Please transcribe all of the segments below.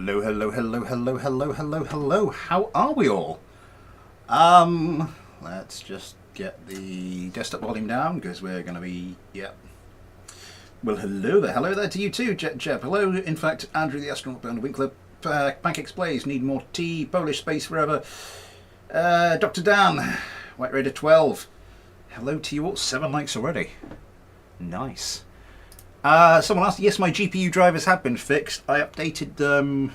Hello, hello, hello, hello, hello, hello, hello. How are we all? Let's just get the desktop volume down because we're going to be, Well, hello there to you too, Jeb. Hello, in fact, Andrew the astronaut, Bernard Winkler, Pancakes Blaze, Need More Tea, Polish Space Forever, Dr. Dan, White Raider 12. Hello to you all. 7 likes already. Nice. Someone asked, yes, my GPU drivers have been fixed. I updated them.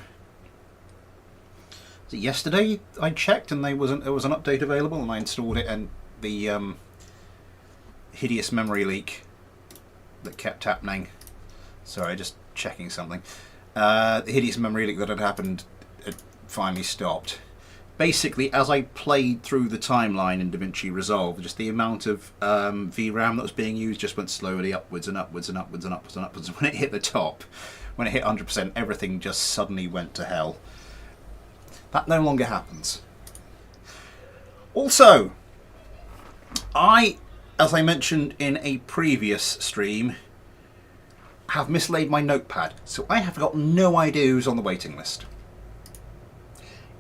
Was it yesterday? I checked, and there was an update available, and I installed it. And the hideous memory leak that kept happening. Sorry, just checking something. The hideous memory leak that had happened had finally stopped. Basically, as I played through the timeline in DaVinci Resolve, just the amount of VRAM that was being used just went slowly upwards and upwards and upwards and upwards and upwards. When it hit the top, when it hit 100%, everything just suddenly went to hell. That no longer happens. Also, as I mentioned in a previous stream, have mislaid my notepad, so I have got no idea who's on the waiting list.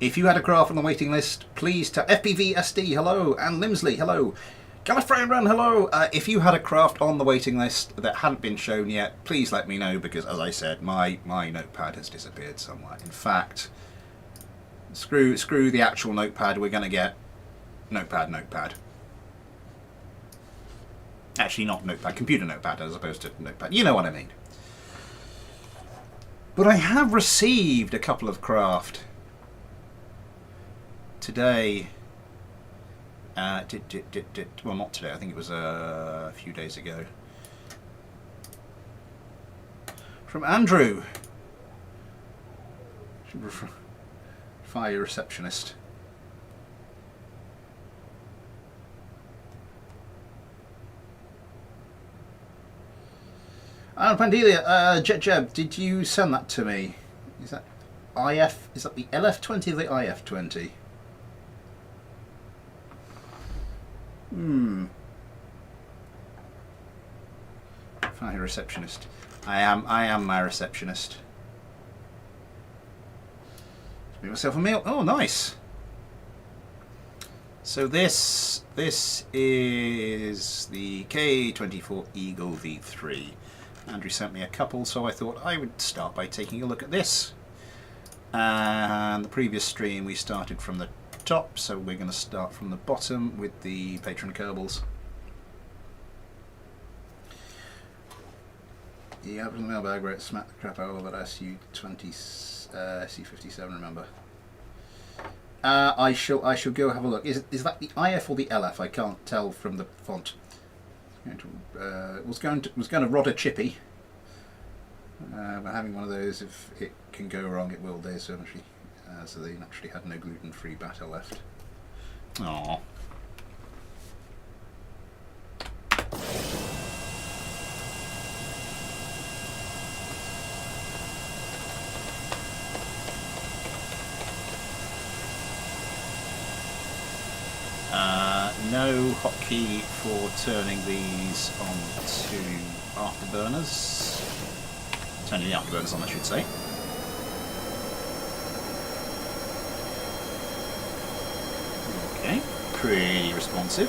If you had a craft on the waiting list, please tell FPVSD, hello, and Limsley, hello. Gallifreyan Run, hello. If you had a craft on the waiting list that hadn't been shown yet, please let me know, because as I said, my notepad has disappeared somewhere. In fact, screw the actual notepad, we're going to get notepad. Actually, not notepad, computer notepad as opposed to notepad. You know what I mean. But I have received a couple of craft today. Well, not today, I think it was a few days ago. From Andrew. Fire receptionist. Pandelia, Jeb, did you send that to me? Is that IF? Is that the LF20 or the IF20? Fire receptionist. I am my receptionist. Make myself a meal. Oh, nice. So this is the K24 Eagle V3. Andrew sent me a couple, so I thought I would start by taking a look at this. And the previous stream we started from the top, so we're going to start from the bottom with the patron Kerbals. Yeah, it was in the mailbag where it smacked the crap out of that SU-20 SC-57, remember. I shall go have a look. Is that the IF or the LF? I can't tell from the font. Was going to Rodder Chippy. We're having one of those. If it can go wrong, it will do. So they naturally had no gluten-free batter left. Aww. No hotkey for turning these on to afterburners. Turning the afterburners on, I should say. Okay, pretty responsive.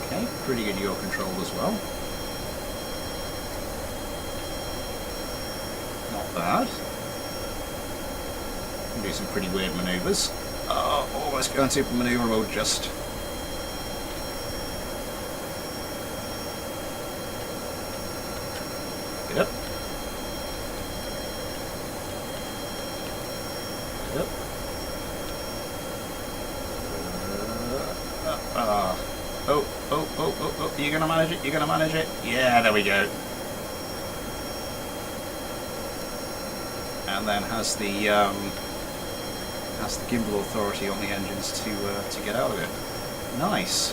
Okay, pretty good yaw control as well. Not bad. Can do some pretty weird manoeuvres. Oh, almost going super manoeuvre mode just. Yep. Yep. Oh, you're gonna manage it, you're gonna manage it. Yeah, there we go. And then has the gimbal authority on the engines to get out of it. Nice.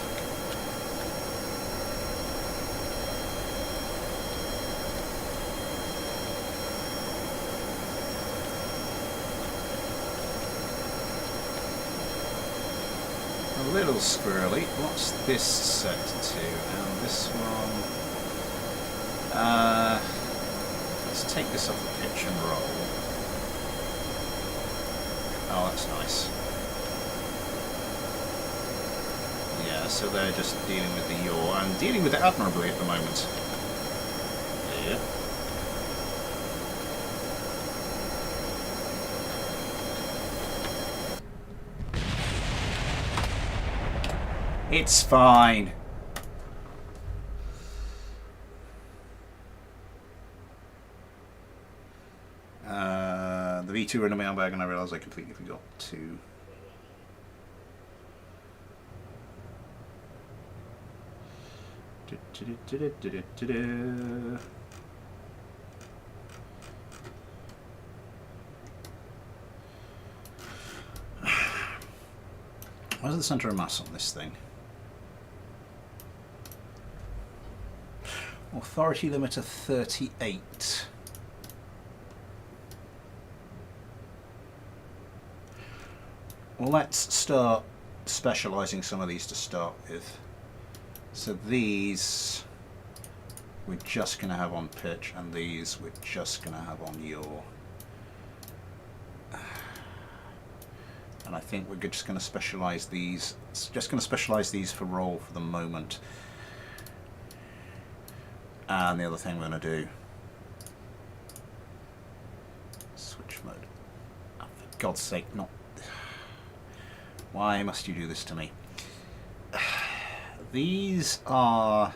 A little squirrely. What's this set to? And this one. Let's take this off the pitch and roll. Oh, that's nice. Yeah, so they're just dealing with the yaw and dealing with it admirably at the moment. Yeah. It's fine. The V2 are in the mailbag and I realised I completely forgot to... Where's the centre of mass on this thing? Authority limiter 38. Well, let's start specialising some of these to start with. So these we're just going to have on pitch, and these we're just going to have on yaw. And I think we're just going to specialise these. Just going to specialise these for roll for the moment. And the other thing we're going to do, switch mode. Oh, for God's sake, not. Why must you do this to me? These are...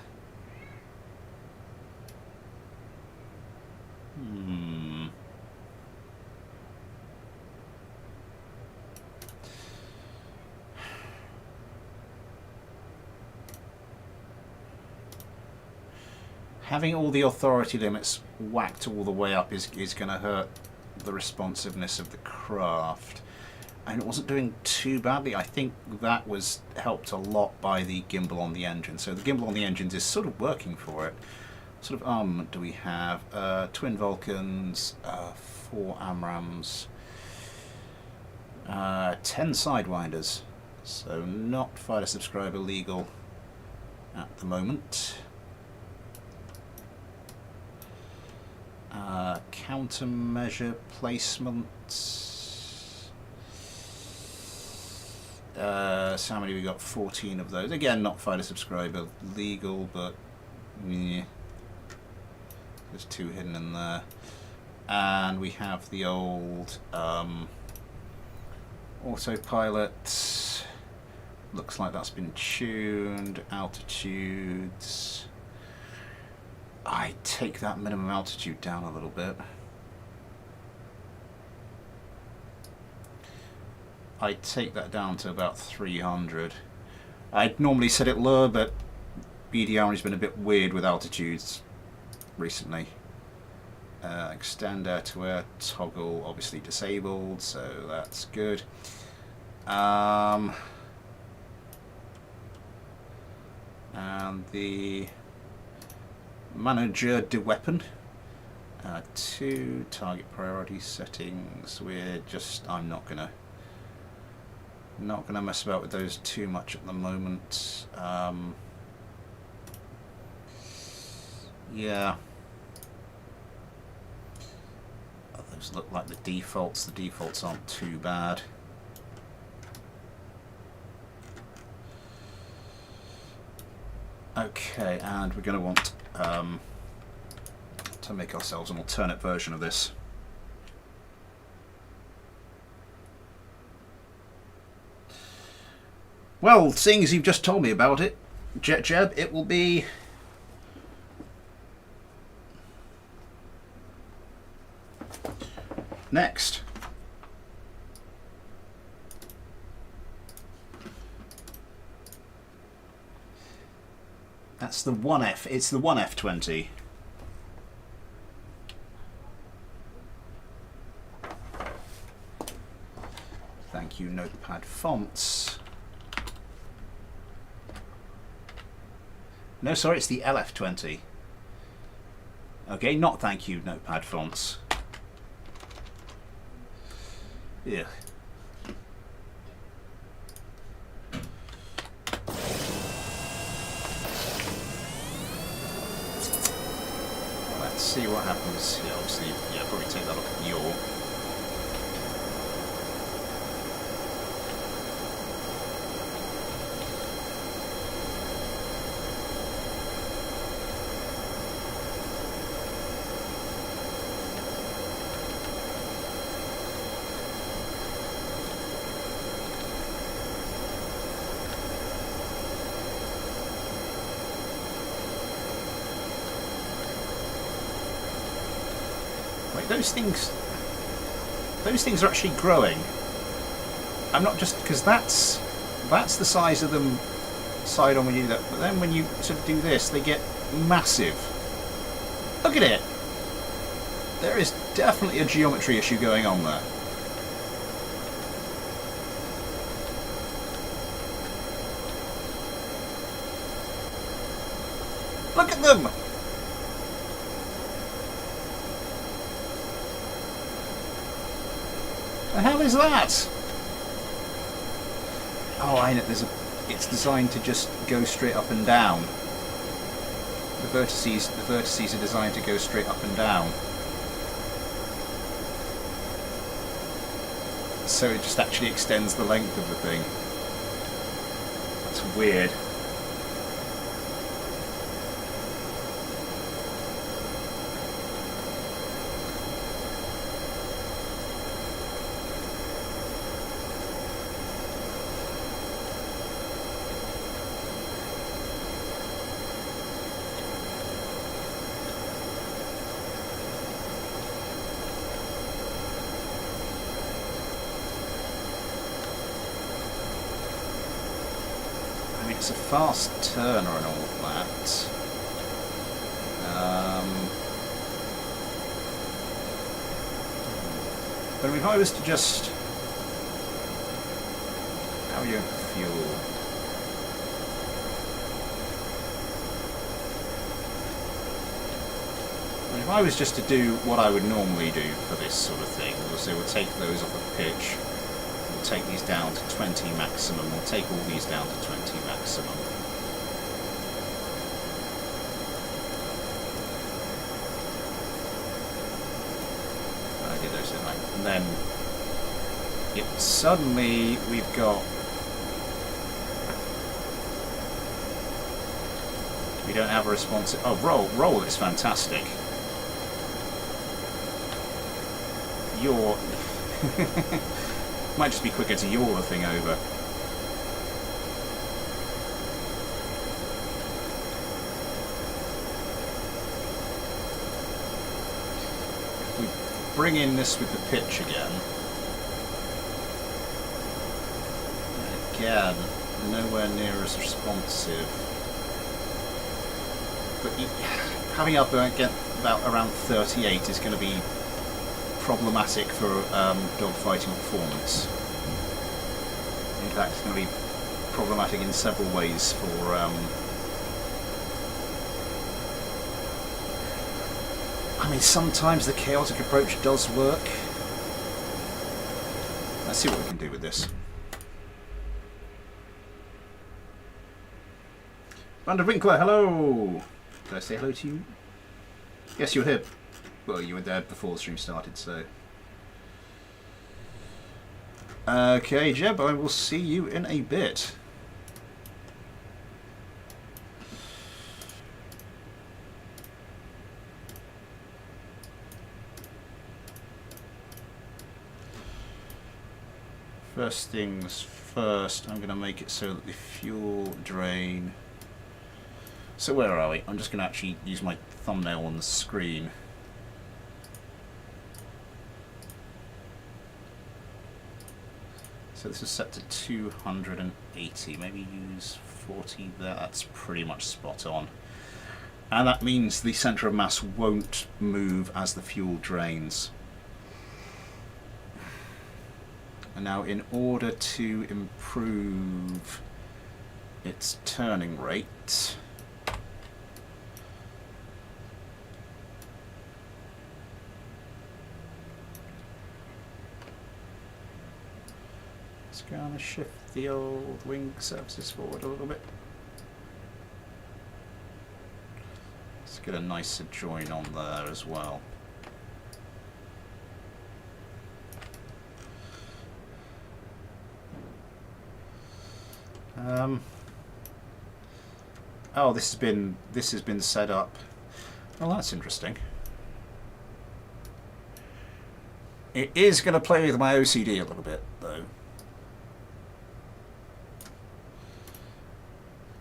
Having all the authority limits whacked all the way up is going to hurt the responsiveness of the craft. And it wasn't doing too badly. I think that was helped a lot by the gimbal on the engine. So the gimbal on the engines is sort of working for it. What sort of armament do we have? Twin Vulcans, 4 AMRAAMs, 10 Sidewinders. So not fighter subscriber legal at the moment. Countermeasure placement. So how many we got? 14 of those. Again, not fighter subscriber legal, but yeah, there's 2 hidden in there. And we have the old autopilot. Looks like that's been tuned. Altitudes. I take that minimum altitude down a little bit. I take that down to about 300. I'd normally set it lower, but BDR has been a bit weird with altitudes recently. Extend air to air toggle obviously disabled, so that's good. And the manager de weapon. 2 target priority settings. I'm not gonna mess about with those too much at the moment. Yeah. Those look like the defaults. The defaults aren't too bad. Okay, and we're going to want to make ourselves an alternate version of this. Well, seeing as you've just told me about it, Jeb, it will be... next. That's the 1F. It's the 1F20. Thank you, Notepad fonts. No, sorry, it's the LF20. Okay, not thank you, Notepad fonts. Yeah. Let's see what happens. Yeah, obviously, yeah, probably take that off yaw. Wait, those things are actually growing. I'm not just because that's the size of them side on when you do that, but then when you sort of do this, they get massive. Look at it. There is definitely a geometry issue going on there. Look at them. The hell is that? Oh, I know. It's designed to just go straight up and down. The vertices are designed to go straight up and down. So it just actually extends the length of the thing. That's weird. It's a fast turner and all that. But if I was to just... How are you going to fuel? And if I was just to do what I would normally do for this sort of thing, so we'll take those off the pitch. Take these down to 20 maximum. We'll take all these down to 20 maximum. I did those, didn't I? And then, yep, suddenly we've got... We don't have a response. Oh, roll is fantastic. You're... Might just be quicker to yaw the thing over. If we bring in this with the pitch again, nowhere near as responsive. But having up about around 38 is going to be problematic for dogfighting performance. In fact, it's going to be problematic in several ways for I mean, sometimes the chaotic approach does work. Let's see what we can do with this. Vander Winkler, hello! Did I say hello to you? Yes, you were here. Well, you were there before the stream started, so... Okay, Jeb, I will see you in a bit. First things first, I'm going to make it so that the fuel drain... So where are we? I'm just going to actually use my thumbnail on the screen. So this is set to 280, maybe use 40 there, that's pretty much spot on. And that means the centre of mass won't move as the fuel drains. And now in order to improve its turning rate, going to shift the old wing surfaces forward a little bit. Let's get a nicer join on there as well. Oh, this has been set up. Well, that's interesting. It is going to play with my OCD a little bit, though.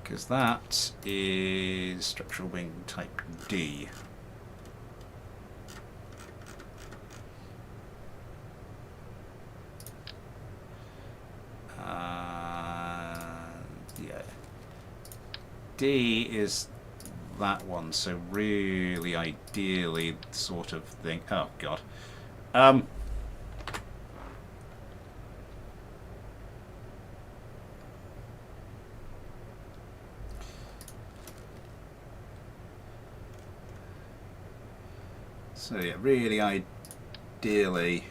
Because that is structural wing type D. Yeah. D is that one, so really ideally sort of thing. Oh, God. So yeah, really ideally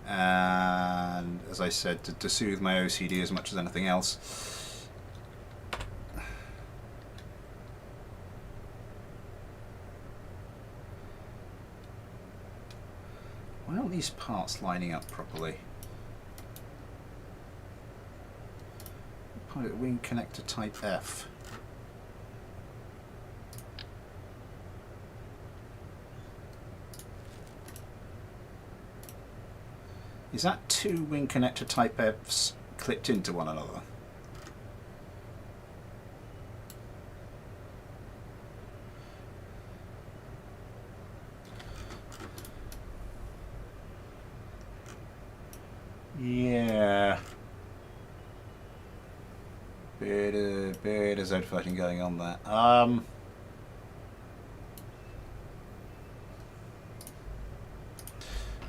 and as I said, to soothe my OCD as much as anything else, why aren't these parts lining up properly? Pilot wing connector type F. Is that two wing connector type Fs clipped into one another? Yeah. Bit of Z fighting going on there.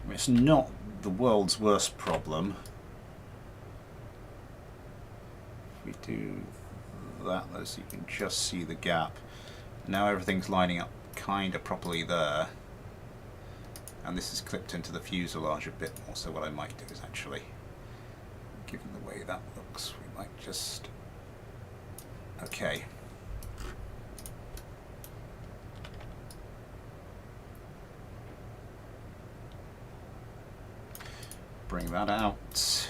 It's not the world's worst problem. If we do that, though, so you can just see the gap. Now everything's lining up kind of properly there. And this is clipped into the fuselage a bit more, so what I might do is actually, given the way that looks, we might just... Okay. Bring that out.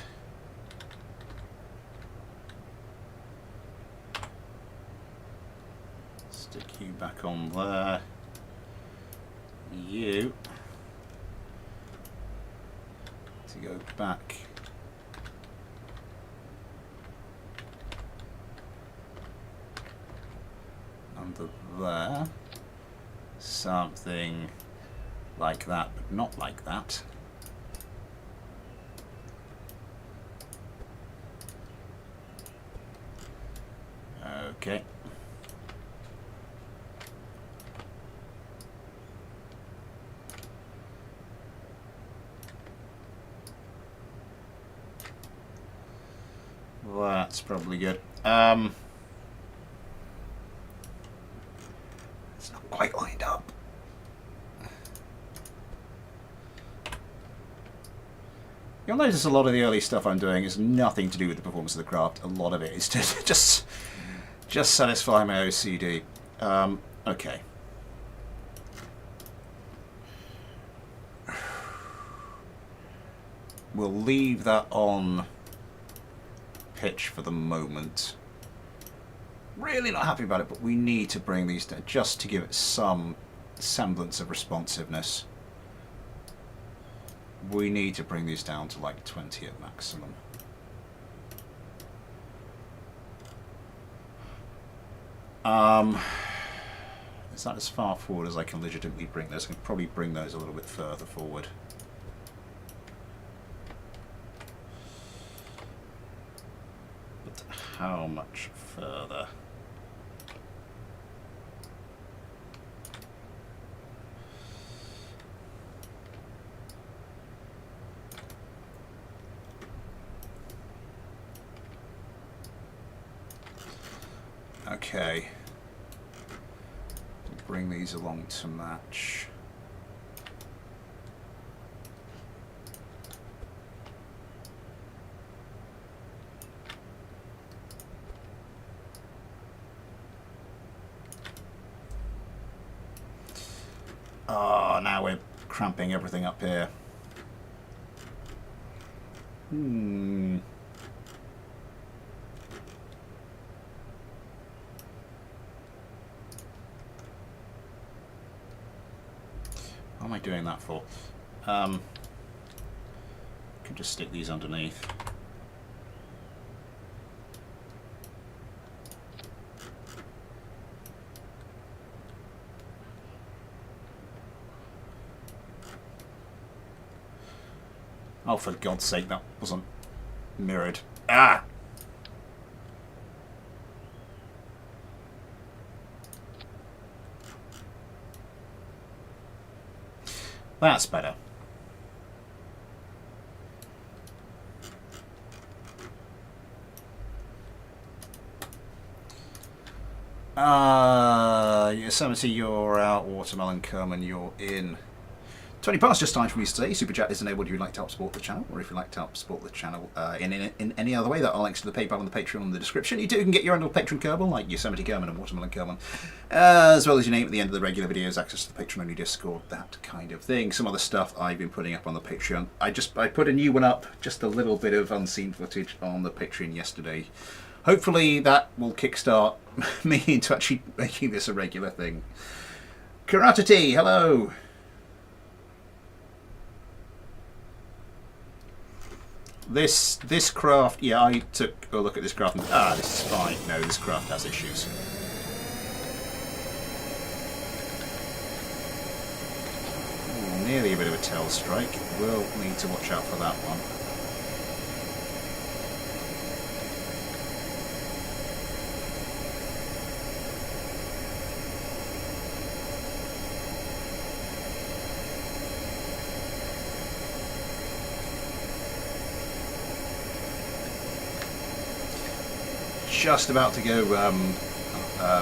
Stick you back on there. You to go back under there. Something like that, but not like that. Okay. That's probably good. It's not quite lined up. You'll notice a lot of the early stuff I'm doing is nothing to do with the performance of the craft. A lot of it is to just satisfy my OCD. Okay. We'll leave that on pitch for the moment. Really not happy about it, but we need to bring these down just to give it some semblance of responsiveness. We need to bring these down to like 20 at maximum. Is that as far forward as I can legitimately bring those? I can probably bring those a little bit further forward. But how much further? Okay. Bring these along to match. Oh, now we're cramping everything up here. What am I doing that for? Could just stick these underneath. Oh, for God's sake, that wasn't mirrored. Ah! That's better. Yosemite, you're out. Watermelon Kerman, you're in. 20 past, just time for me to say. Super Chat is enabled if you'd like to help support the channel, or if you'd like to help support the channel in any other way. There are links to the PayPal and the Patreon in the description. You too can get your own little Patreon Kerbal, like Yosemite Kerman and Watermelon Kerman, as well as your name at the end of the regular videos, access to the Patreon-only Discord, that kind of thing. Some other stuff I've been putting up on the Patreon. I put a new one up, just a little bit of unseen footage on the Patreon yesterday. Hopefully that will kickstart me into actually making this a regular thing. Karate, hello! This craft, yeah, I took a look at this craft and this is fine. No, this craft has issues. Ooh, nearly a bit of a tail strike. We'll need to watch out for that one. Just about to go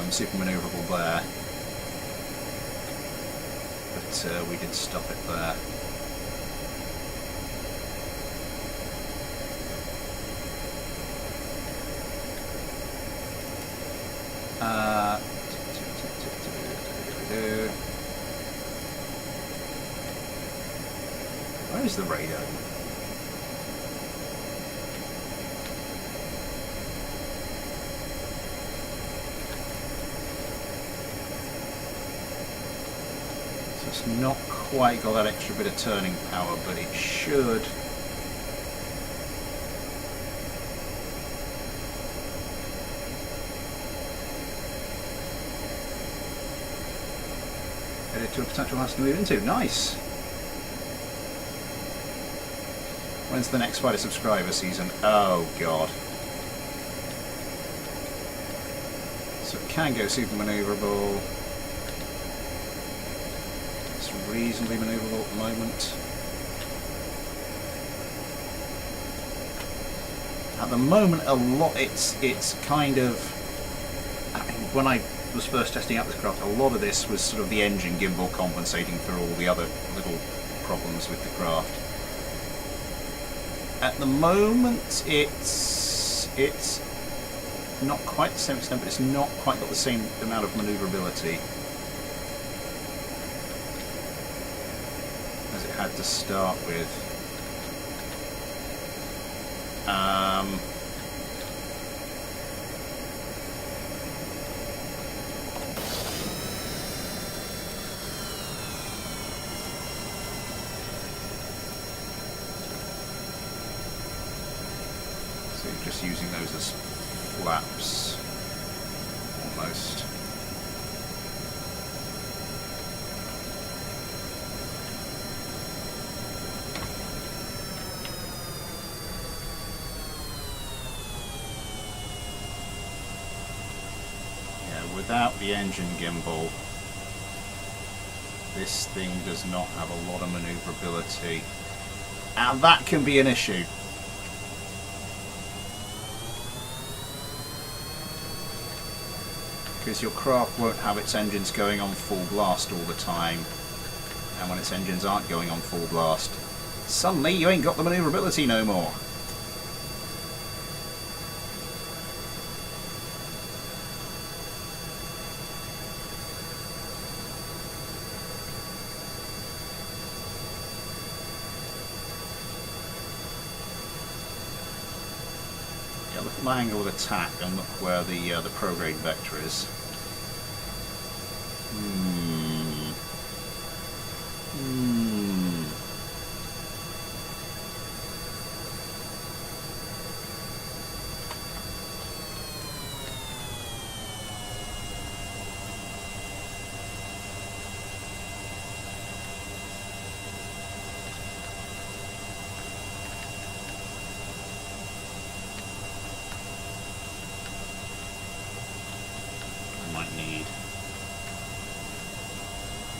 super manoeuvrable there, but we did stop it there. Where is the radar? It's not quite got that extra bit of turning power, but it should. Headed to a potential house to move into. Nice! When's the next Spider subscriber season? Oh god. So it can go super manoeuvrable. Reasonably manoeuvrable at the moment. At the moment, a lot. It's kind of. I mean, when I was first testing out this craft, a lot of this was sort of the engine gimbal compensating for all the other little problems with the craft. At the moment, it's not quite the same extent, but it's not quite got the same amount of manoeuvrability as it had to start with. So you're just using those as flaps, almost. Without the engine gimbal, this thing does not have a lot of manoeuvrability, and that can be an issue. Because your craft won't have its engines going on full blast all the time, and when its engines aren't going on full blast, suddenly you ain't got the manoeuvrability no more. look at my angle of attack and look where the prograde vector is. Need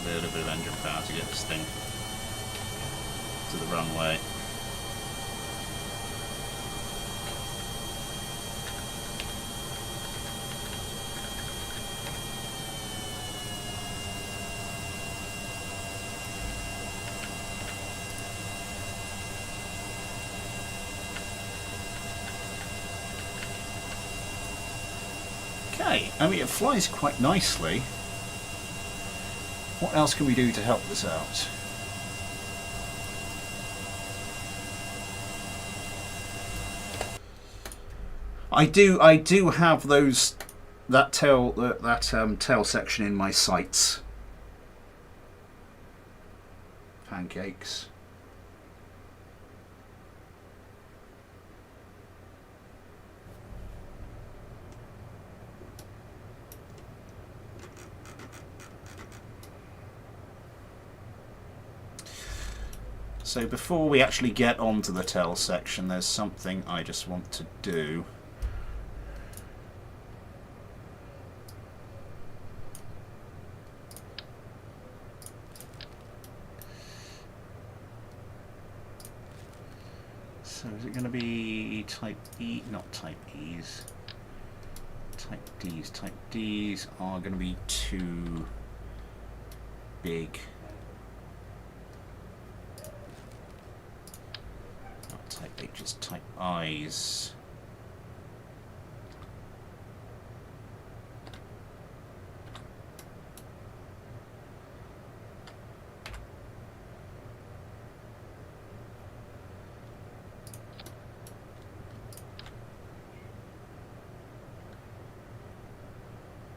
a little bit of engine power to get this thing to the runway. Okay, I mean, it flies quite nicely. What else can we do to help this out? I do have that tail section in my sights. Pancakes. So before we actually get onto the tail section, there's something I just want to do. So is it going to be type E? Not type E's. Type D's. Type D's are going to be too big. Type H's, type I's.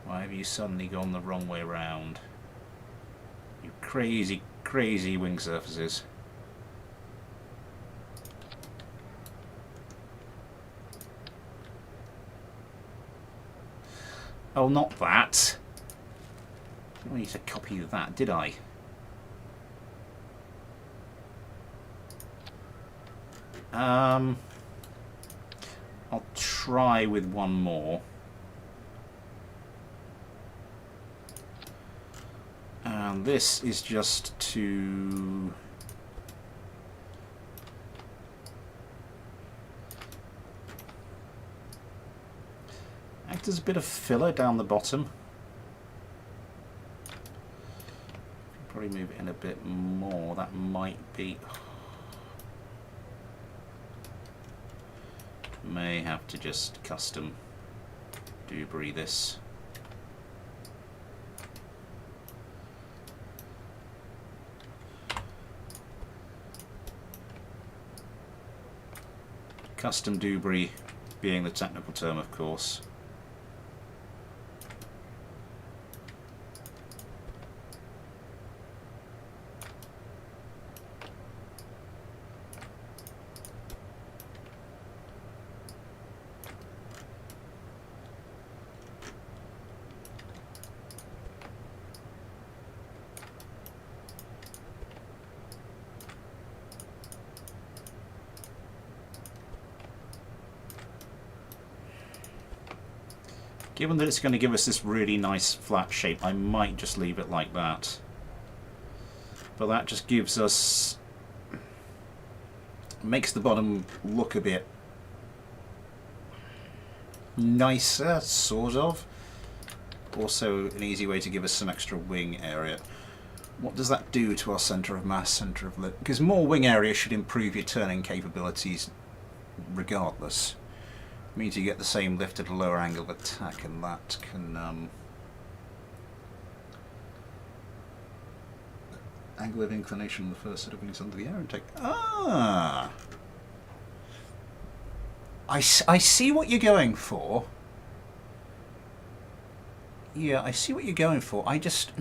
Why have you suddenly gone the wrong way round? You crazy, crazy wing surfaces. Oh, not that. I didn't need to copy that, did I? I'll try with one more. And this is just to... act as a bit of filler down the bottom. Probably move it in a bit more. That might be... may have to just custom debris this. Custom debris being the technical term, of course. Given that it's going to give us this really nice flat shape, I might just leave it like that. But that just gives us... makes the bottom look a bit nicer, sort of. Also an easy way to give us some extra wing area. What does that do to our centre of mass, centre of lift? Because more wing area should improve your turning capabilities regardless. It means you get the same lift at a lower angle of attack, and that can angle of inclination on the first set of wings under the air intake. Ah! I see what you're going for. Yeah, I see what you're going for. I just...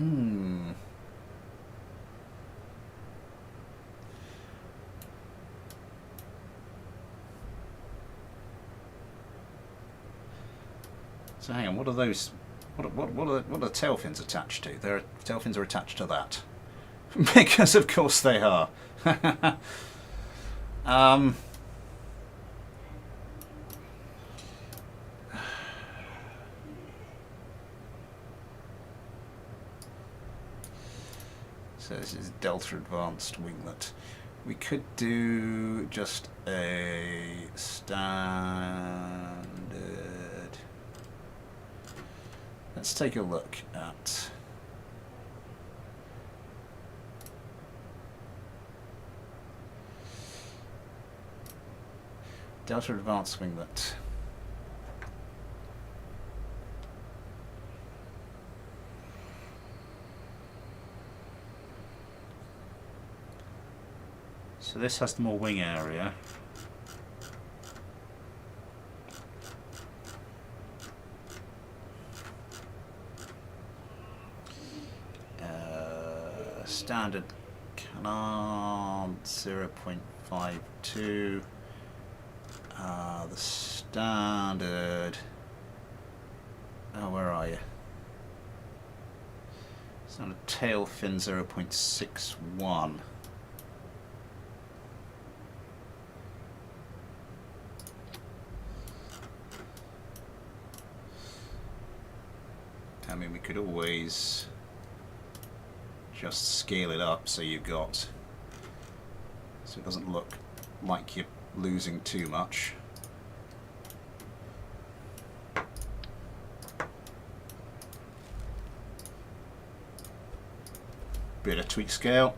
So hang on, what are those... What are the tail fins attached to? Their tail fins are attached to that. Because of course they are. So this is Delta Advanced Winglet. We could do just a standard. Let's take a look at Delta Advanced Winglet. So this has more wing area. Standard canard 0.52. The standard. Oh, where are you? Standard tail fin 0.61. I mean, we could always just scale it up so you've got, so it doesn't look like you're losing too much. Bit of tweak scale.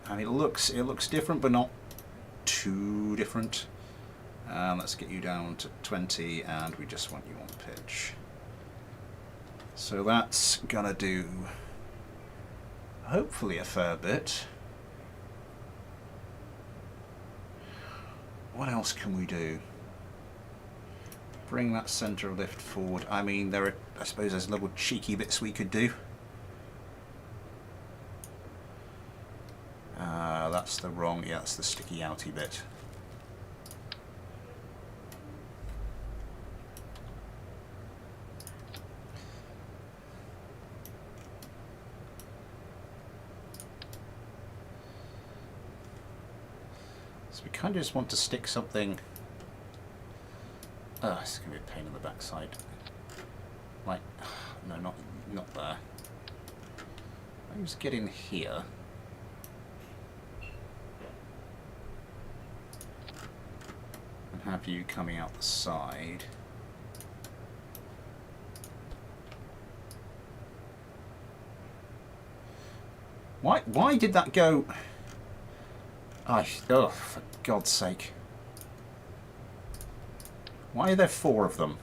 I mean, it looks different, but not too different. Let's get you down to 20, and we just want you on pitch. So that's gonna do hopefully a fair bit. What else can we do? Bring that centre of lift forward. I mean, I suppose there's little cheeky bits we could do. That's the wrong, yeah, that's the sticky outy bit. So we kind of just want to stick something. Oh, it's going to be a pain in the backside. Like, no, not there. I just get in here. And have you coming out the side. Why did that go? Oh, for God's sake. Why are there 4 of them?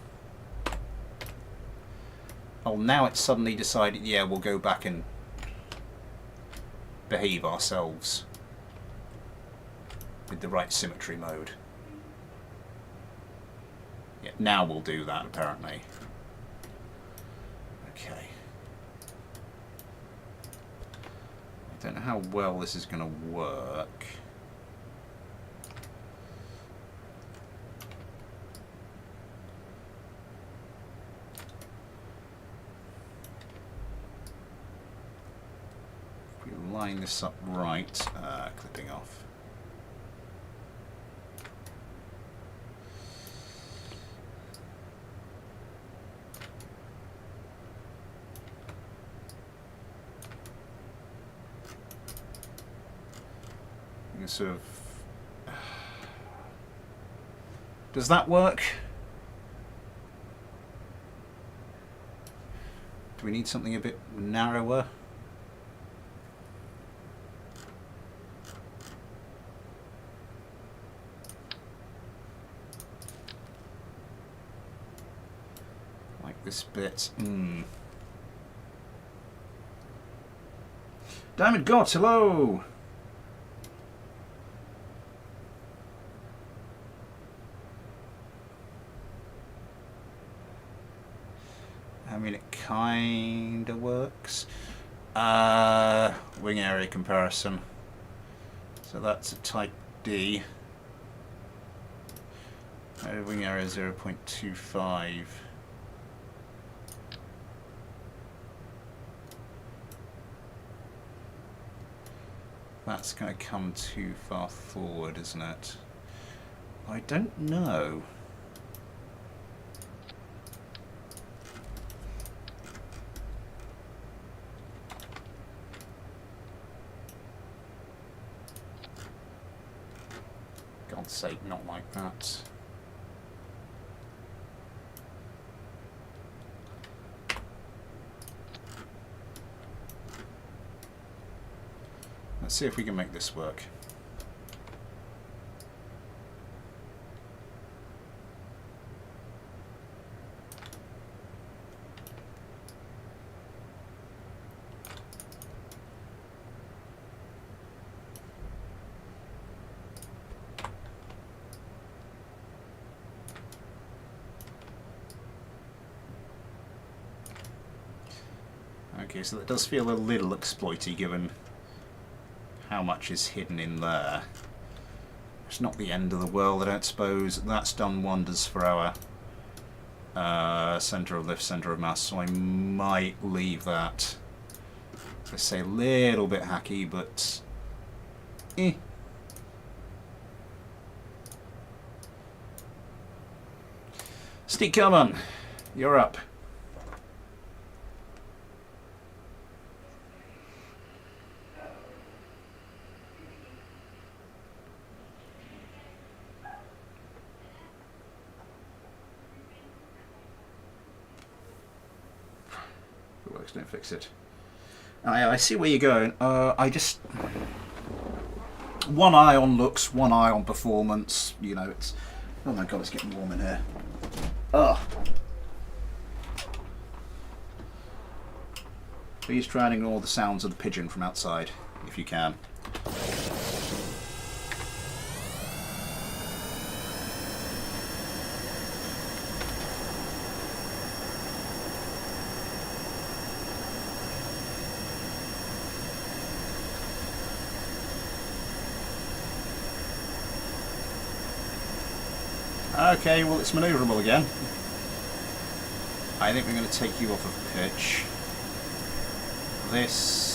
Oh, now it's suddenly decided, yeah, we'll go back and behave ourselves with the right symmetry mode. Yeah, now we'll do that, apparently. Okay. I don't know how well this is going to work. Line this up right, clipping off. You can sort of. Does that work? Do we need something a bit narrower? This bit, Diamond Gods, hello! I mean, it kinda works. Wing area comparison. So that's a type D. Wing area 0.25. That's going to come too far forward, isn't it? I don't know. God's sake, not like that. Let's see if we can make this work. Okay, so that does feel a little exploity given how much is hidden in there. It's not the end of the world, I don't suppose. That's done wonders for our centre of lift, centre of mass, so I might leave that. Let's say a little bit hacky, but Steve, come on, you're up. Don't fix it. I see where you're going. I just one eye on looks, one eye on performance. You know, it's oh my god, it's getting warm in here. Ugh. Please try and ignore the sounds of the pigeon from outside, if you can. Okay, well it's manoeuvrable again. I think we're going to take you off of pitch. This...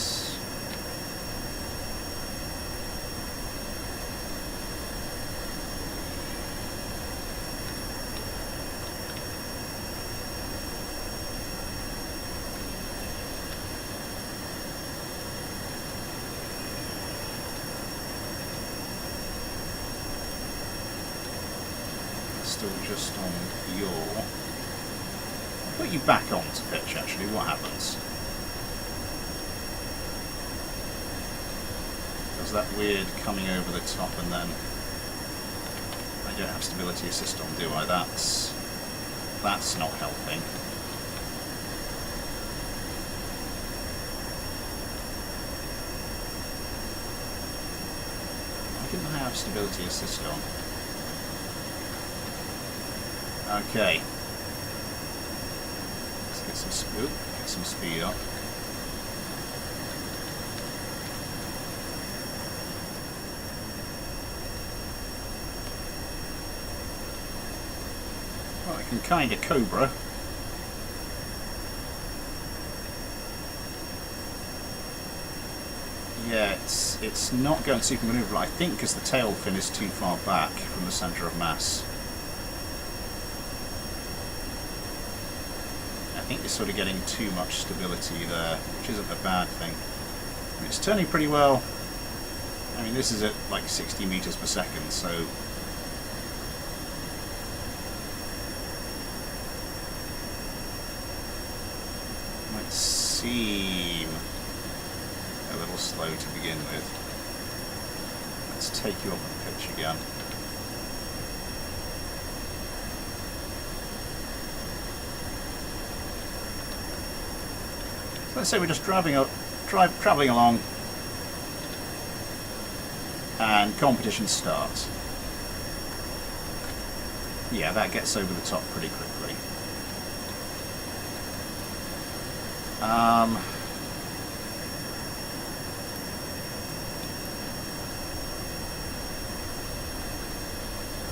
still just on your... I'll put you back onto pitch actually, what happens? Does that weird coming over the top and then... I don't have stability assist on, do I? That's not helping. Why didn't I have stability assist on? Okay. Let's get some speed up. Well, I can kind of cobra. Yeah, it's not going super maneuverable, I think, because the tail fin is too far back from the centre of mass. I think you're sort of getting too much stability there, which isn't a bad thing. I mean, it's turning pretty well. I mean, this is at like 60 meters per second, so might seem a little slow to begin with. Let's take you off the pitch again. Let's say we're just travelling along, And competition starts. Yeah, that gets over the top pretty quickly.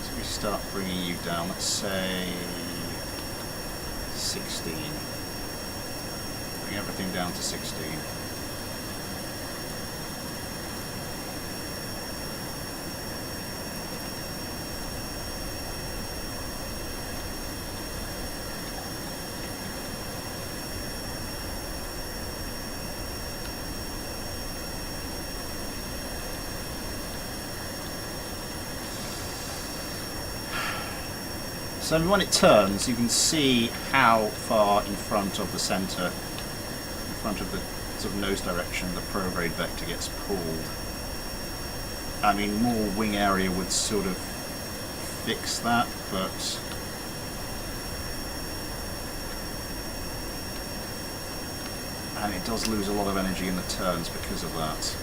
So we start bringing you down, let's say 16. Bring everything down to 16. So when it turns, you can see how far in front of the centre, in front of the sort of nose direction, the prograde vector gets pulled. I mean, more wing area would sort of fix that, but and it does lose a lot of energy in the turns because of that.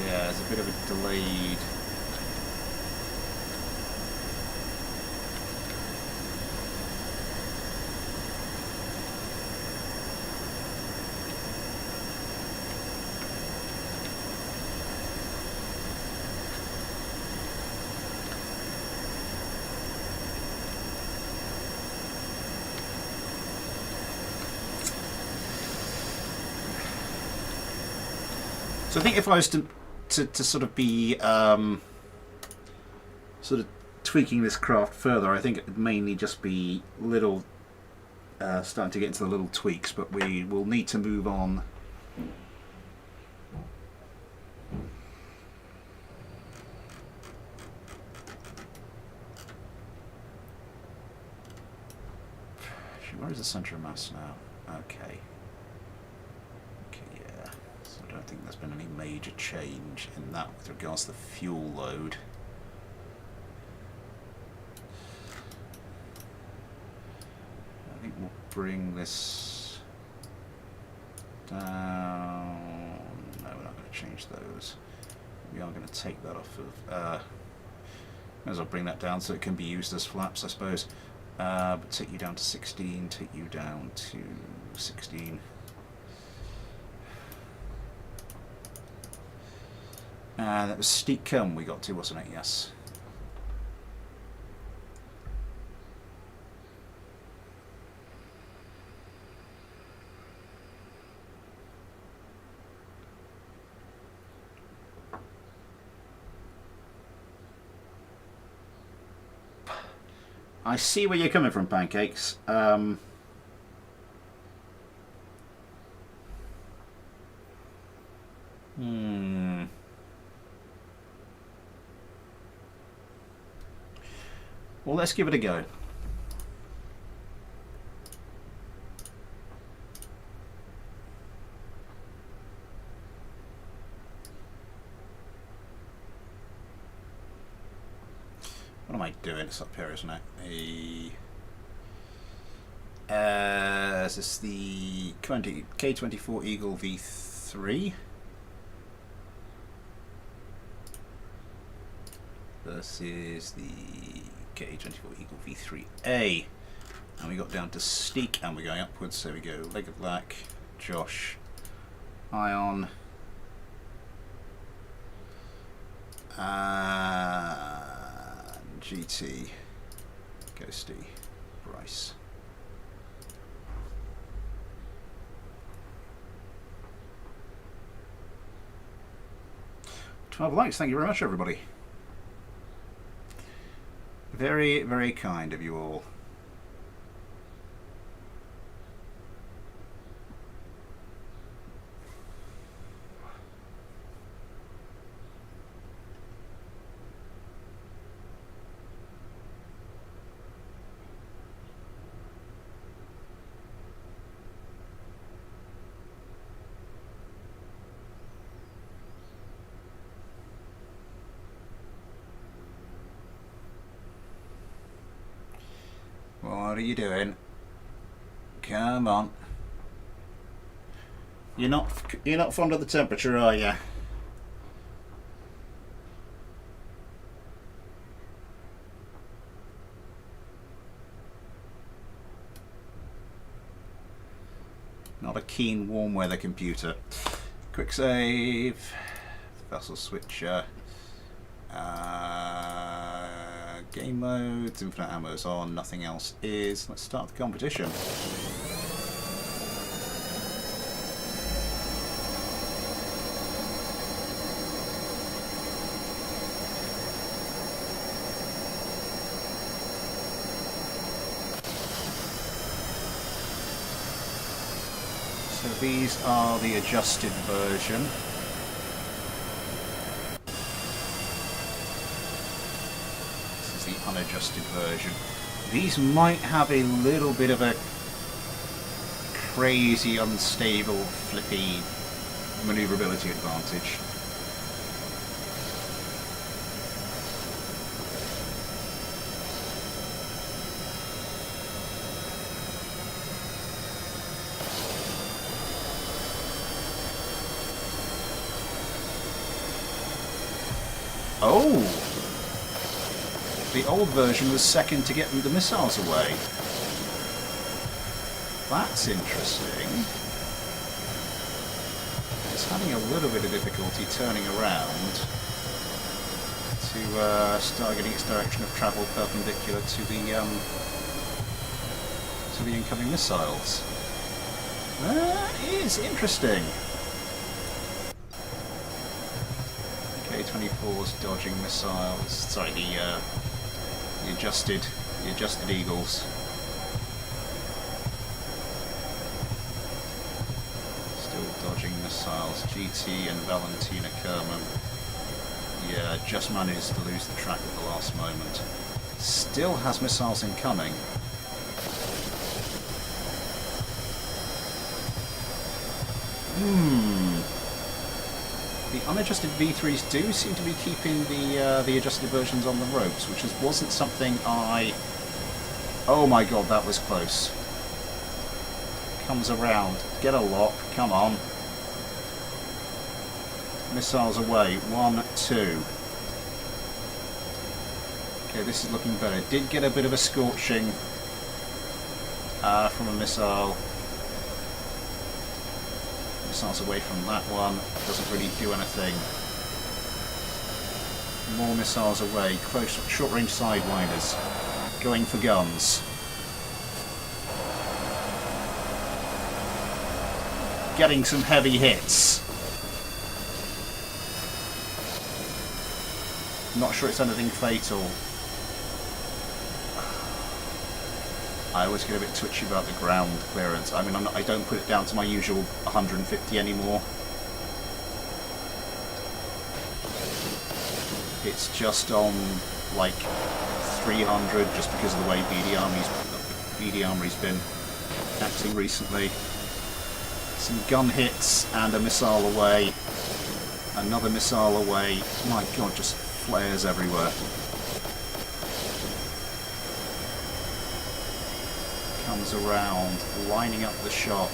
Yeah, there's a bit of a delayed. So I think if I was to sort of be sort of tweaking this craft further, I think it would mainly just be little starting to get into the little tweaks, but we will need to move on. Where is the centre of mass now? Okay. So I don't think there's been any major change in that with regards to the fuel load. I think we'll bring this down. No, we're not going to change those. We are going to take that off of. May as well bring that down so it can be used as flaps, I suppose. But take you down to 16, take you down to 16. That was steep come we got to, wasn't it? Yes. I see where you're coming from, Pancakes. Well, let's give it a go. What am I doing? It's up here, isn't it? Is this the K24 Eagle V3 versus the K24 Eagle V3A? And we got down to Steak, and we're going upwards. So we go Leg of Black, Josh, Ion, GT, Ghosty, Bryce. 12 likes, thank you very much, everybody. Very, very kind of you all. What are you doing? Come on. You're not fond of the temperature, are you? Not a keen warm weather computer. Quick save. Vessel switcher. Game modes. Infinite ammo is on. Nothing else is. Let's start the competition. So these are the adjusted version. This is the unadjusted version. These might have a little bit of a crazy, unstable, flippy maneuverability advantage. Oh! The old version was second to get the missiles away. That's interesting. It's having a little bit of difficulty turning around to start getting its direction of travel perpendicular to the incoming missiles. That is interesting. K-24's dodging missiles. Sorry, the adjusted Eagles. Still dodging missiles. GT and Valentina Kerman. Yeah, just managed to lose the track at the last moment. Still has missiles incoming. The unadjusted V3s do seem to be keeping the adjusted versions on the ropes, which wasn't something I... Oh my god, that was close. Comes around. Get a lock. Come on. Missiles away. 1, 2. Okay, this is looking better. Did get a bit of a scorching from a missile. Missiles away from that one. Doesn't really do anything. More missiles away. Close, short-range sidewinders. Going for guns. Getting some heavy hits. Not sure it's anything fatal. I always get a bit twitchy about the ground clearance. I mean, I don't put it down to my usual 150 anymore. It's just on like 300, just because of the way BD Armory's been acting recently. Some gun hits and a missile away. Another missile away. My god, just flares everywhere. Comes around, lining up the shot.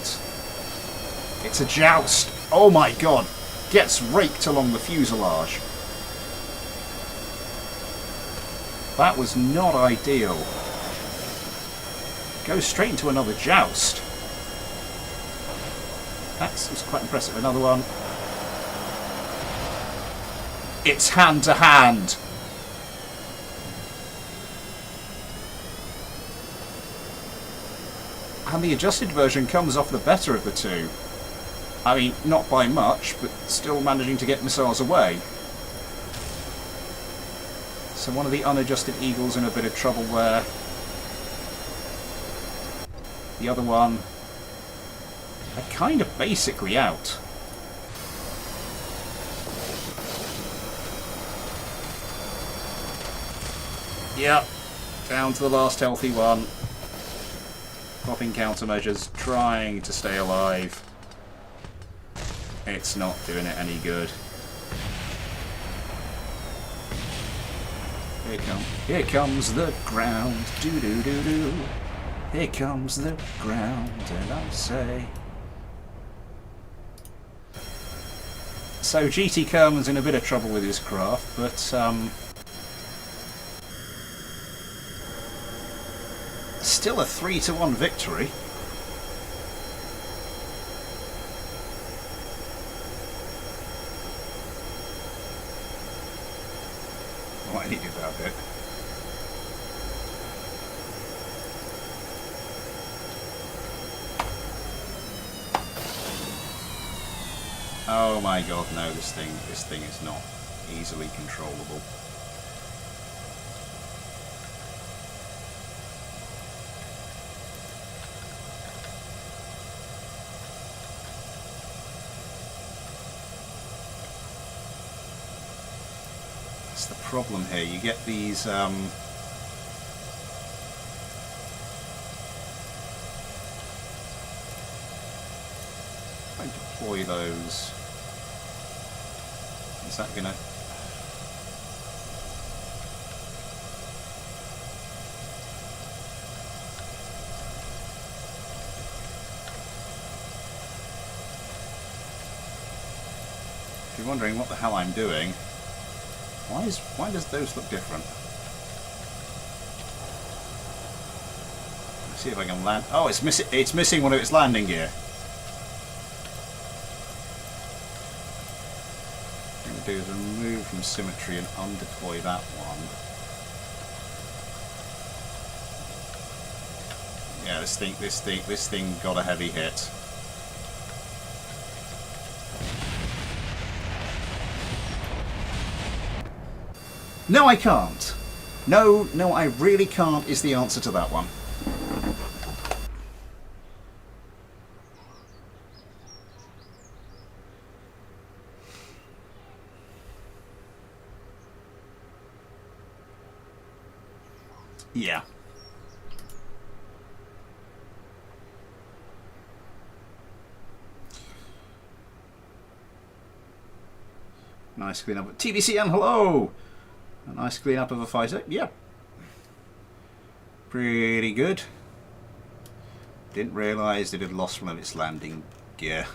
It's a joust! Oh my god! Gets raked along the fuselage. That was not ideal. Goes straight into another joust. That was quite impressive. Another one. It's hand to hand. And the adjusted version comes off the better of the two. I mean, not by much, but still managing to get missiles away. So one of the unadjusted Eagles in a bit of trouble there. The other one, are kind of basically out. Yep, down to the last healthy one. Popping countermeasures, trying to stay alive. It's not doing it any good. Here comes the ground. Do do do do. Here comes the ground, and I say. So GT Kerman's in a bit of trouble with his craft, but still a 3-1 victory. What I need to do about it. Oh my god, no, this thing is not easily controllable. That's the problem here. You get these I deploy those. Is that gonna? If you're wondering what the hell I'm doing, why does those look different? Let's see if I can land. Oh, it's missing one of its landing gear. Do is remove from symmetry and undeploy that one. Yeah, this thing got a heavy hit. No, I can't. No, I really can't is the answer to that one. Yeah. Nice clean up. TBCN, hello! A nice clean up of a fighter. Yeah. Pretty good. Didn't realise it had lost one of its landing gear.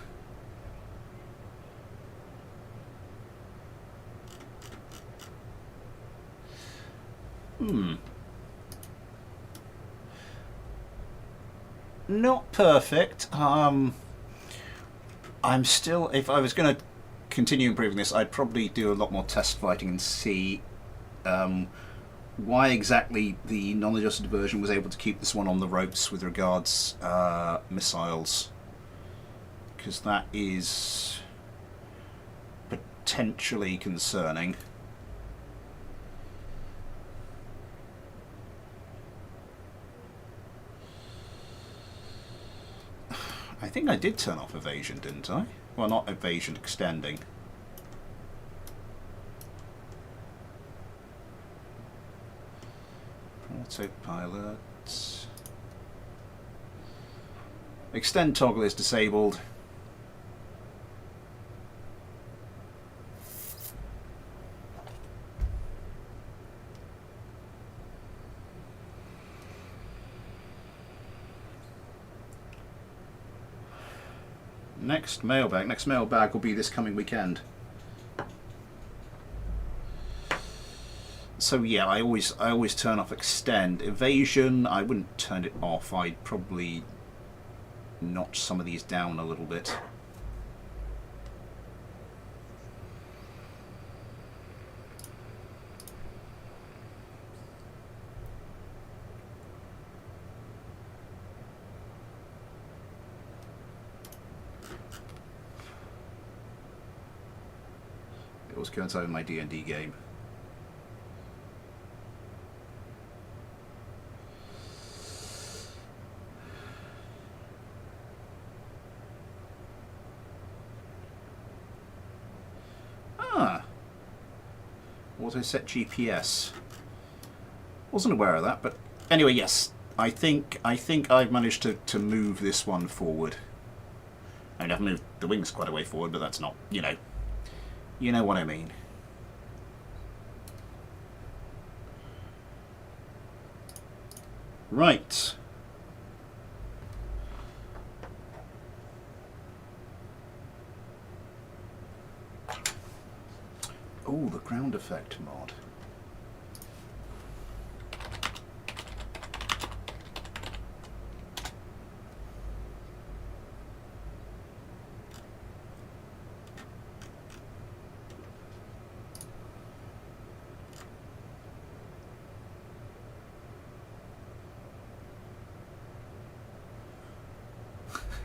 Not perfect. I'm still, if I was going to continue improving this, I'd probably do a lot more test fighting and see why exactly the non-adjusted version was able to keep this one on the ropes with regards missiles, because that is potentially concerning. I think I did turn off evasion, didn't I? Well, not evasion, extending. Autopilot. Extend toggle is disabled. Next mailbag will be this coming weekend. So yeah, I always turn off extend. Evasion, I wouldn't turn it off. I'd probably notch some of these down a little bit. It was coincide with my D&D game. Auto set GPS. Wasn't aware of that, but anyway, yes. I think I've managed to move this one forward. I mean, I've moved the wings quite a way forward, but that's not, you know what I mean. Right. Oh, the ground effect mod.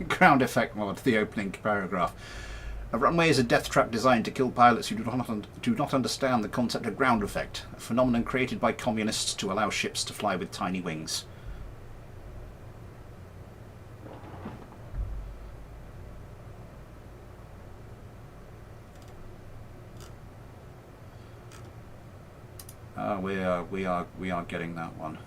Ground effect mod, the opening paragraph. A runway is a death trap designed to kill pilots who do not understand the concept of ground effect, a phenomenon created by communists to allow ships to fly with tiny wings. We are getting that one.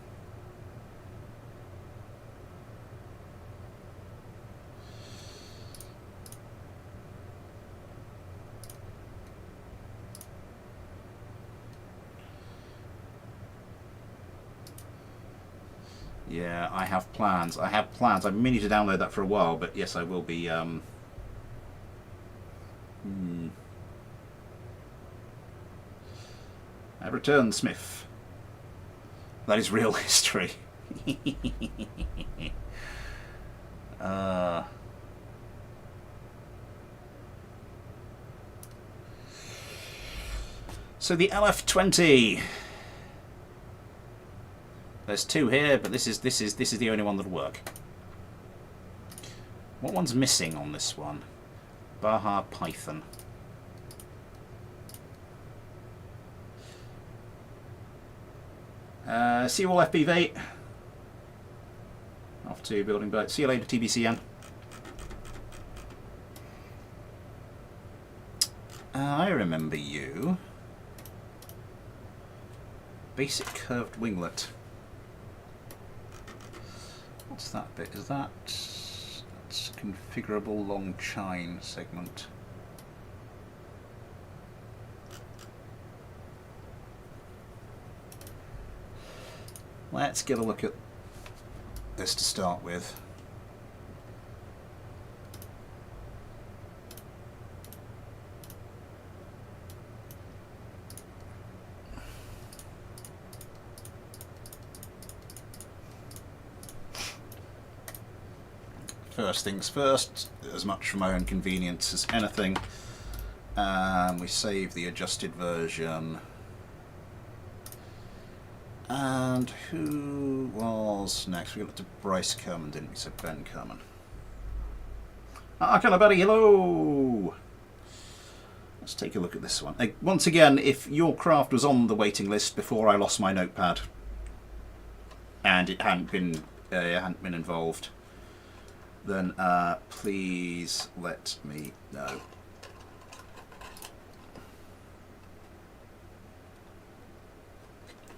Yeah, I have plans. I have plans. I've been meaning to download that for a while, but yes, I will be. I return, Smith. That is real history. So the LF-20. There's two here, but this is the only one that'll work. What one's missing on this one? Baja Python. See you all, FPV. Off to building boat. See you later, TBCN. I remember you. Basic curved winglet. What's that bit? Is that's configurable long chine segment. Let's get a look at this to start with. First things first, as much for my own convenience as anything, we save the adjusted version. And who was next? We got to Bryce Kerman, didn't we? So Ben Kerman. Hello, buddy. Hello. Let's take a look at this one. Once again, if your craft was on the waiting list before I lost my notepad, and it hadn't been involved, then please let me know.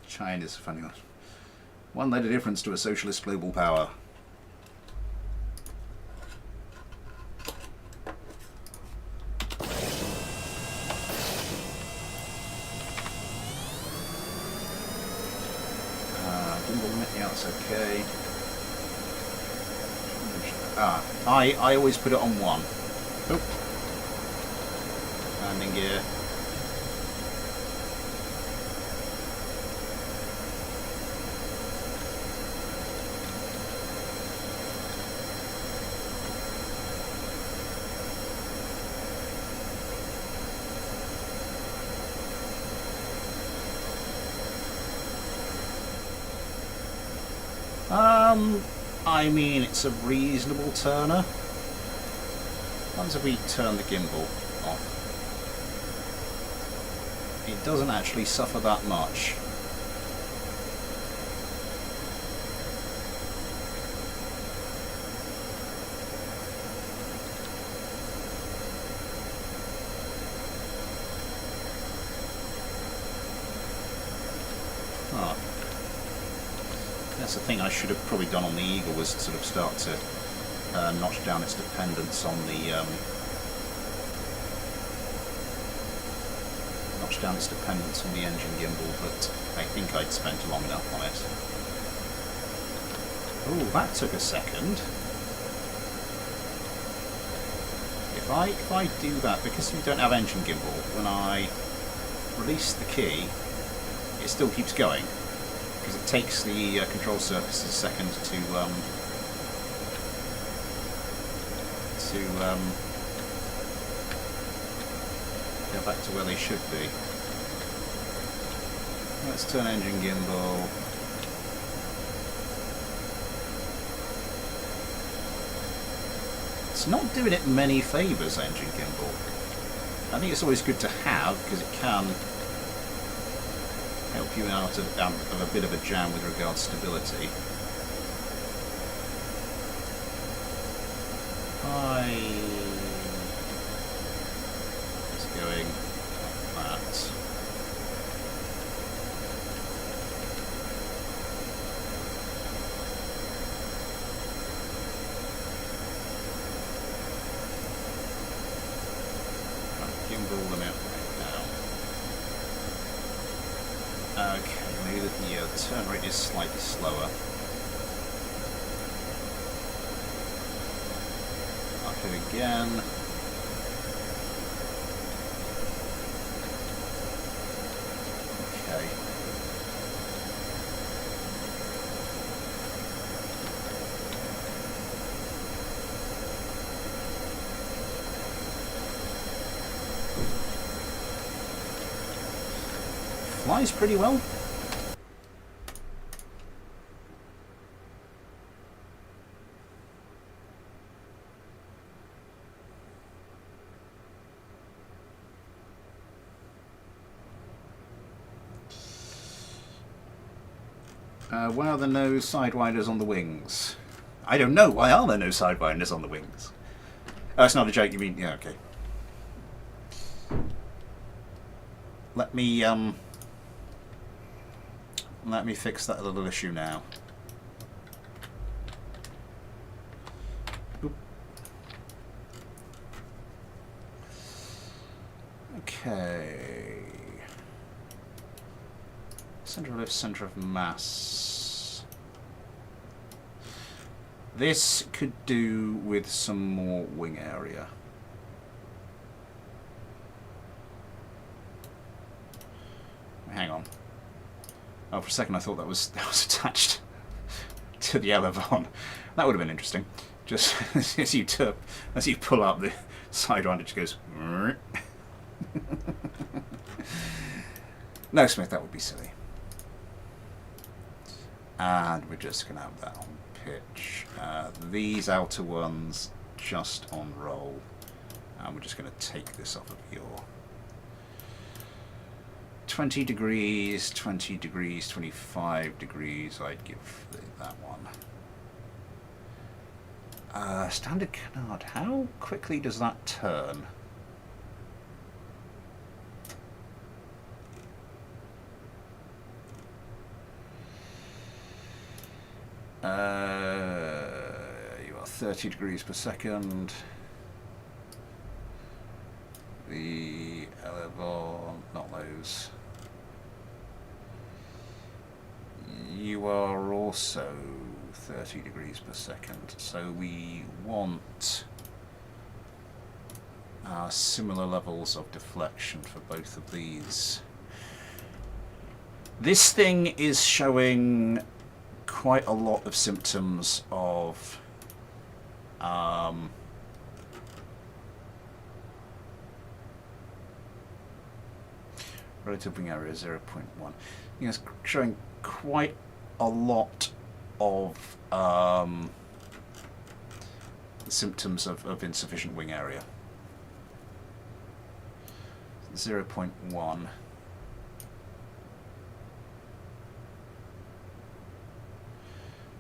China's a funny one. One letter difference to a socialist global power. Gimbal limit, yeah, that's okay. I always put it on 1. Oop. Landing gear. I mean, it's a reasonable turner. Once we turn the gimbal off, it doesn't actually suffer that much. That's the thing I should have probably done on the Eagle, was to sort of start to notch down its dependence on the engine gimbal, but I think I'd spent long enough on it. Oh, that took a second. If I do that, because we don't have engine gimbal, when I release the key, it still keeps going, because it takes the control surface a second to go back to where they should be. Let's turn engine gimbal. It's not doing it many favours, engine gimbal. I think it's always good to have, because it can help you out of a bit of a jam with regards to stability. It's going like that. Gimbal them out right now. Okay, maybe the turn rate is slightly slower. Up it again. Okay. Flies pretty well. Why are there no sidewinders on the wings? I don't know. Why are there no sidewinders on the wings? Oh, it's not a joke. You mean, yeah, okay. Let me fix that little issue now. Oop. Okay. Center of lift, center of mass. This could do with some more wing area. Hang on. Oh, for a second I thought that was attached to the elevon. That would have been interesting. Just as you pull up, the sidewinder just goes. No, Smith, that would be silly. And we're just going to have that on pitch. These outer ones just on roll. And we're just going to take this off of your 20 degrees, 20 degrees, 25 degrees. I'd give that one. Standard canard. How quickly does that turn? You are 30 degrees per second. The elevon, not those. You are also 30 degrees per second, so we want similar levels of deflection for both of these. This thing is showing quite a lot of symptoms of relative wing area 0.1. You know, it's showing quite a lot of symptoms of insufficient wing area. 0.1.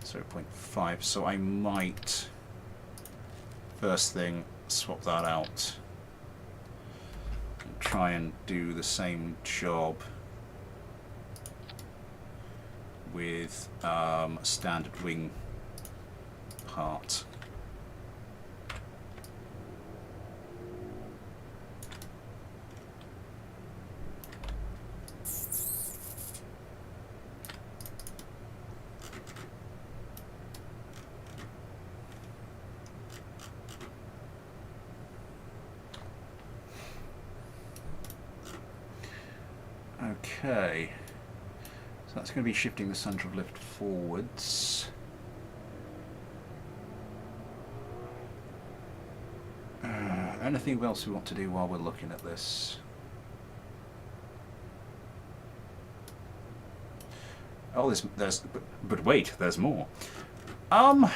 0.5, so I might first thing swap that out and try and do the same job with a standard wing part. Okay. So that's going to be shifting the centre of lift forwards. Anything else we want to do while we're looking at this? Oh, but wait, there's more. I'm not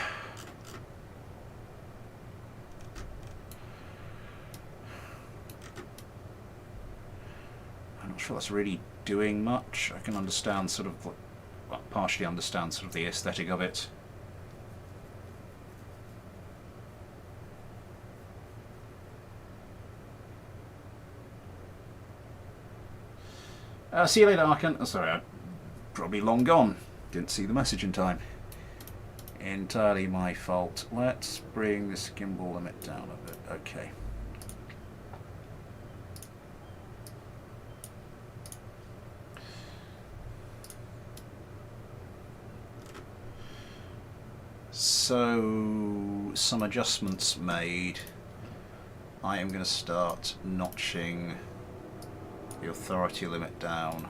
sure that's really doing much. I can understand sort of, well, partially understand sort of the aesthetic of it. See you later, Arkan. Oh, sorry, I'm probably long gone. Didn't see the message in time. Entirely my fault. Let's bring this gimbal limit down a bit. Okay. So, some adjustments made. I am going to start notching the authority limit down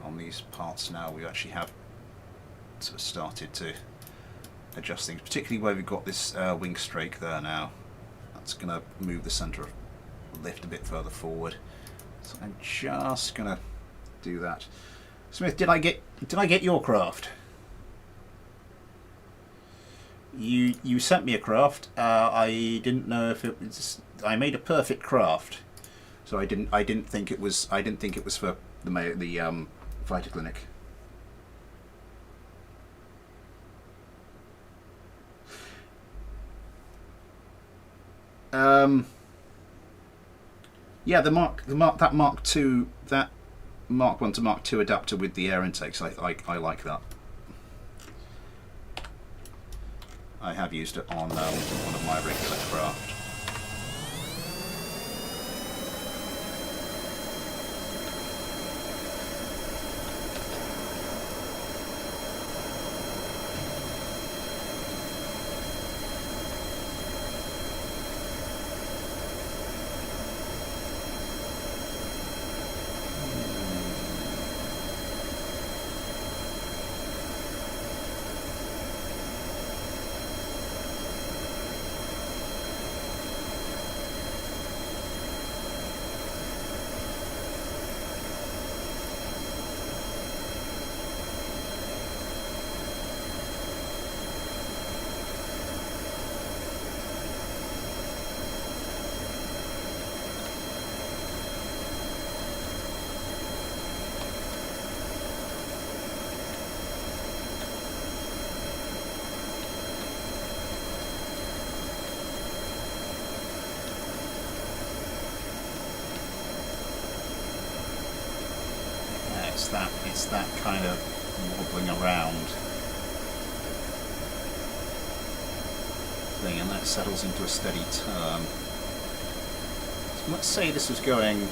on these parts now. We actually have sort of started to adjust things, particularly where we've got this wing strake there now. That's going to move the centre of lift a bit further forward. So I'm just going to do that. Smith, did I get your craft? You sent me a craft. I didn't know if it was. I made a perfect craft. So I didn't think it was for the fighter clinic. Yeah, that Mark II, that Mark 1 to Mark II adapter with the air intakes. I like that. I have used it on one of my regular craft. It's that kind of wobbling around thing, and that settles into a steady turn. So let's say this was going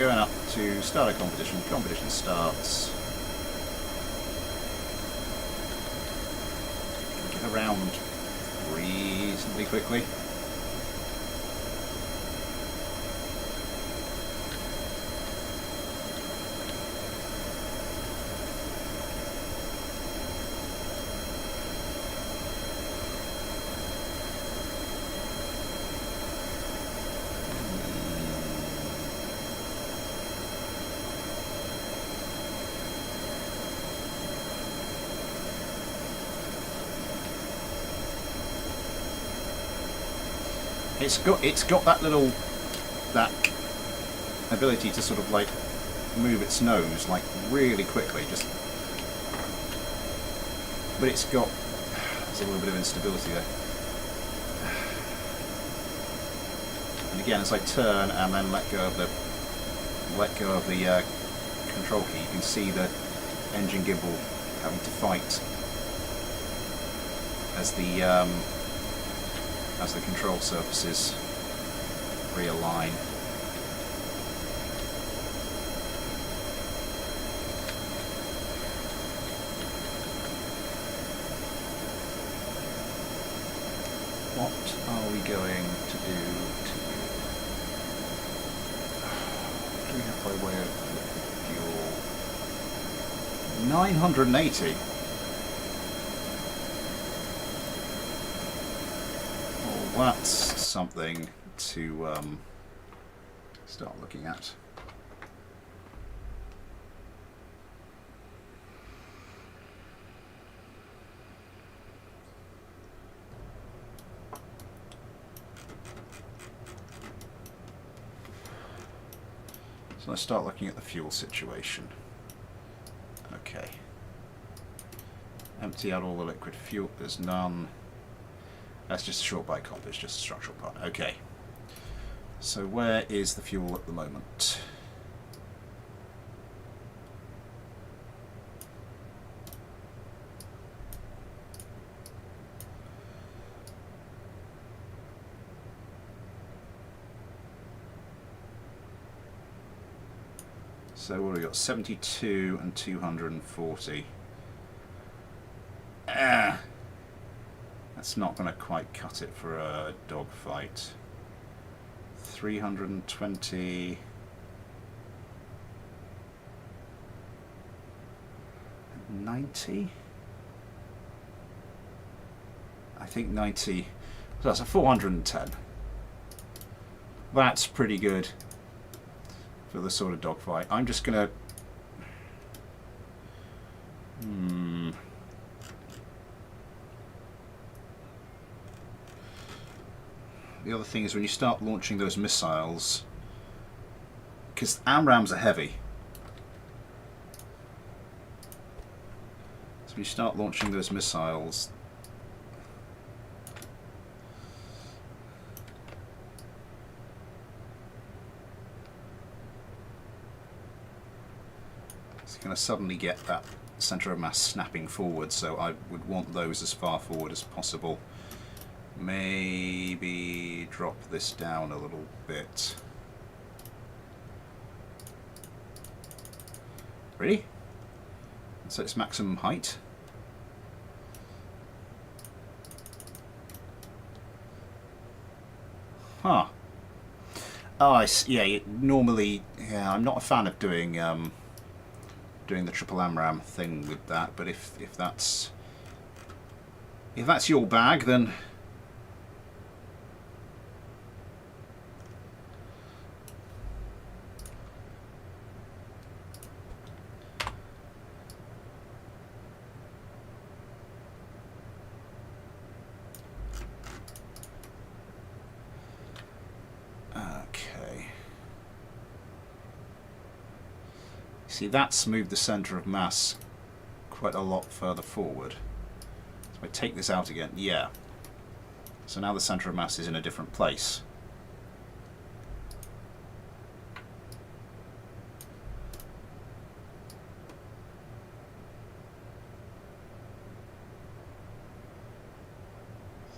up to start a competition. Competition starts. Get around reasonably quickly. It's got that ability to sort of like move its nose like really quickly, but it's got there's a little bit of instability there. And again, as I turn and then let go of the control key, you can see the engine gimbal having to fight as the control surfaces realign. What are we going to do to you? Do we have by way of fuel. 980. Well, that's something to start looking at. So let's start looking at the fuel situation. Okay. Empty out all the liquid fuel. There's none. That's just a short bite comp. It's just a structural part. Okay. So where is the fuel at the moment? So what have we got? 72 and 240. That's not going to quite cut it for a dogfight. 320. 90. I think 90. So that's a 410. That's pretty good for the sort of dogfight. I'm just gonna The other thing is when you start launching those missiles, because AMRAAMs are heavy, so when you start launching those missiles, it's going to suddenly get that center of mass snapping forward, so I would want those as far forward as possible. Maybe drop this down a little bit. Ready? So it's maximum height. Huh. Oh, yeah. Normally, yeah, I'm not a fan of doing doing the triple AMRAAM thing with that. But if that's your bag, then see, that's moved the centre of mass quite a lot further forward. So I take this out again, yeah. So now the centre of mass is in a different place.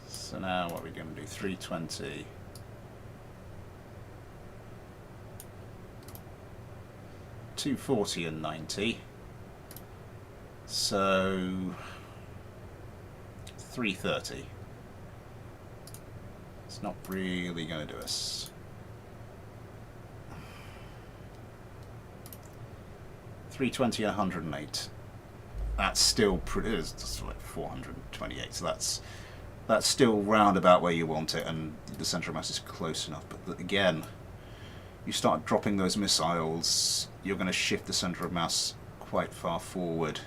So now what are we going to do? 320. 240 and 90, so 330. It's not really going to do us. 320 and 108. That's still pretty. It's like 428. So that's still round about where you want it, and the centre of mass is close enough. But again, you start dropping those missiles, you're going to shift the centre of mass quite far forward.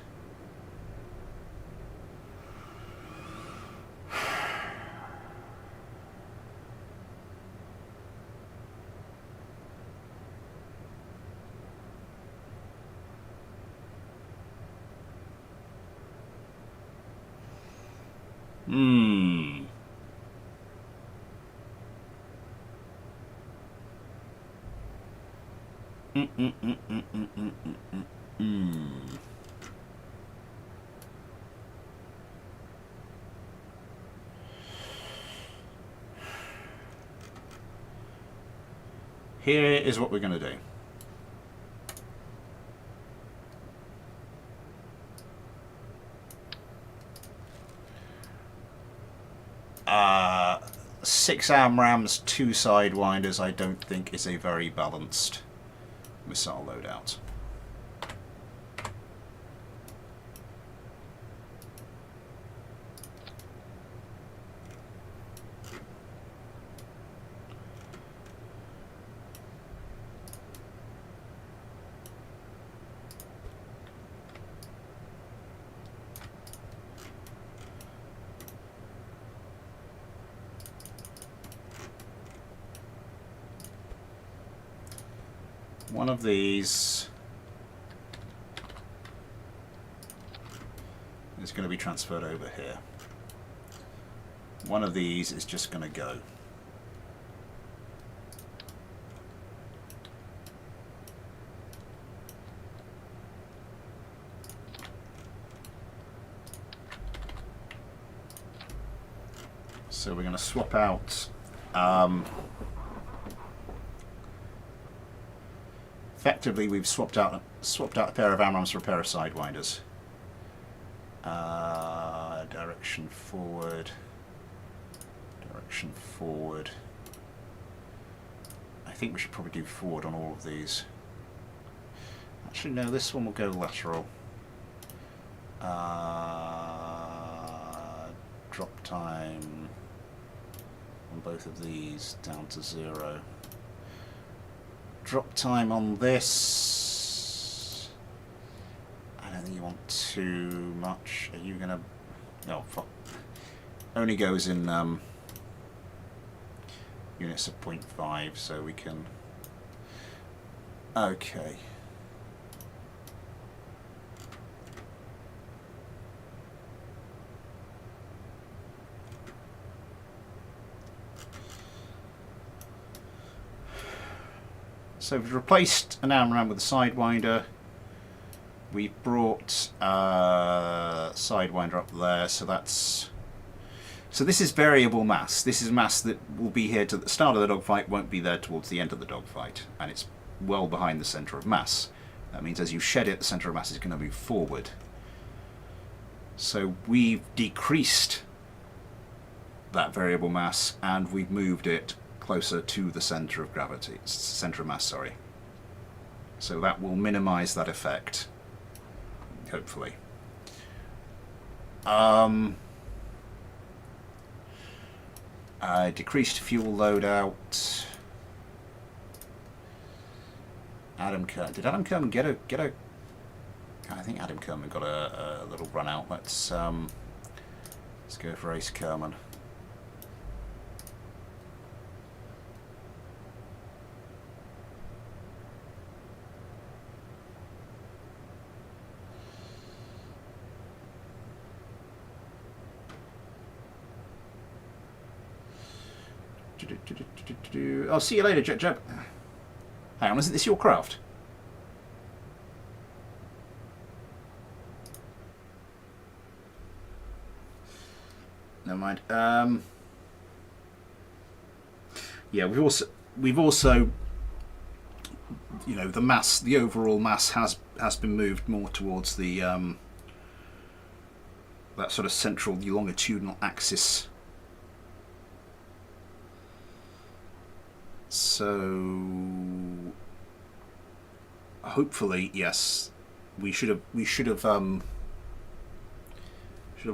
Here is what we're going to do. Six AMRAAMs, 2 sidewinders, I don't think is a very balanced missile loadout. One of these is going to be transferred over here. One of these is just going to go. So we're going to swap out effectively, we've swapped out a pair of AMRAAMs for a pair of Sidewinders. Direction forward. Direction forward. I think we should probably do forward on all of these. Actually, no, this one will go lateral. Drop time on both of these down to 0. Drop time on this. I don't think you want too much. Are you gonna? Oh fuck! Only goes in units of 0.5, so we can. Okay. So we've replaced an AMRAAM with a Sidewinder. We've brought Sidewinder up there, so that's... So this is variable mass. This is mass that will be here to the start of the dogfight, won't be there towards the end of the dogfight, and it's well behind the centre of mass. That means as you shed it, the centre of mass is going to move forward. So we've decreased that variable mass, and we've moved it closer to the centre of gravity, centre of mass, sorry. So that will minimise that effect, hopefully. Decreased fuel loadout. Adam Kerman. Did Adam Kerman get a? I think Adam Kerman got a little run out. Let's go for Ace Kerman. I'll see you later, Jeb. Hang on, isn't this your craft? Never mind. Yeah, we've also, you know, the mass, the overall mass has been moved more towards the that sort of central longitudinal axis. So hopefully, yes, we should have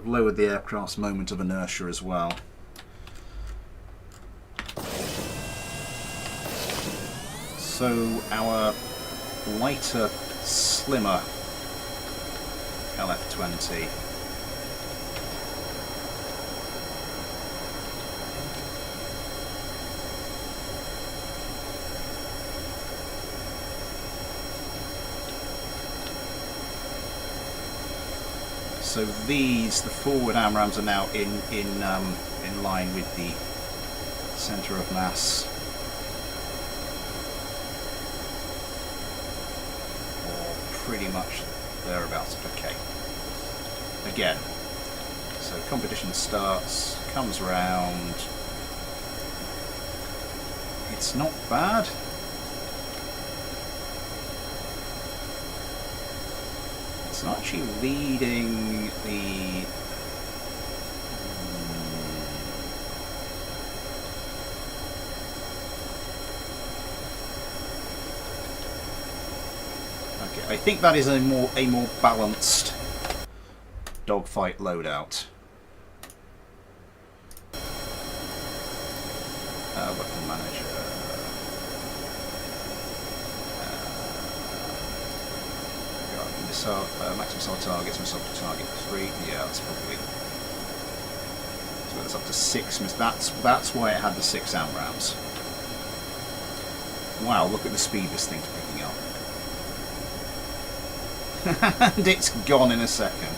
lowered the aircraft's moment of inertia as well. So our lighter, slimmer LF-20 So these, the forward AMRAAMs, are now in line with the centre of mass, or pretty much thereabouts. Okay. Again, so competition starts, comes round. It's not bad. It's not actually leading the... Okay, I think that is a more balanced dogfight loadout. Weapon manager. Missile, maximum missile targets, missile to target 3. Yeah, that's probably. So that's up to 6. That's why it had the 6 amp rounds. Wow, look at the speed this thing's picking up. And it's gone in a second.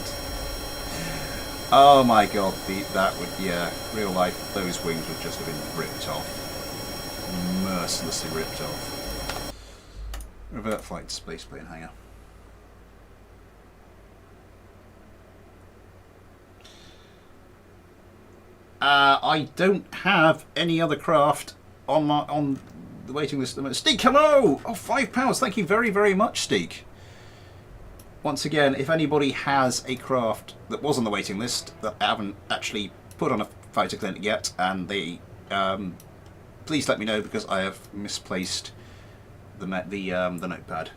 Oh my god, that would, yeah, real life, those wings would just have been ripped off. Mercilessly ripped off. Revert flight to space plane hangar. I don't have any other craft on the waiting list at the moment. Steek, hello! Oh, £5. Thank you very, very much, Steek. Once again, if anybody has a craft that was on the waiting list that I haven't actually put on a fighter clinic yet, and they please let me know, because I have misplaced the notepad.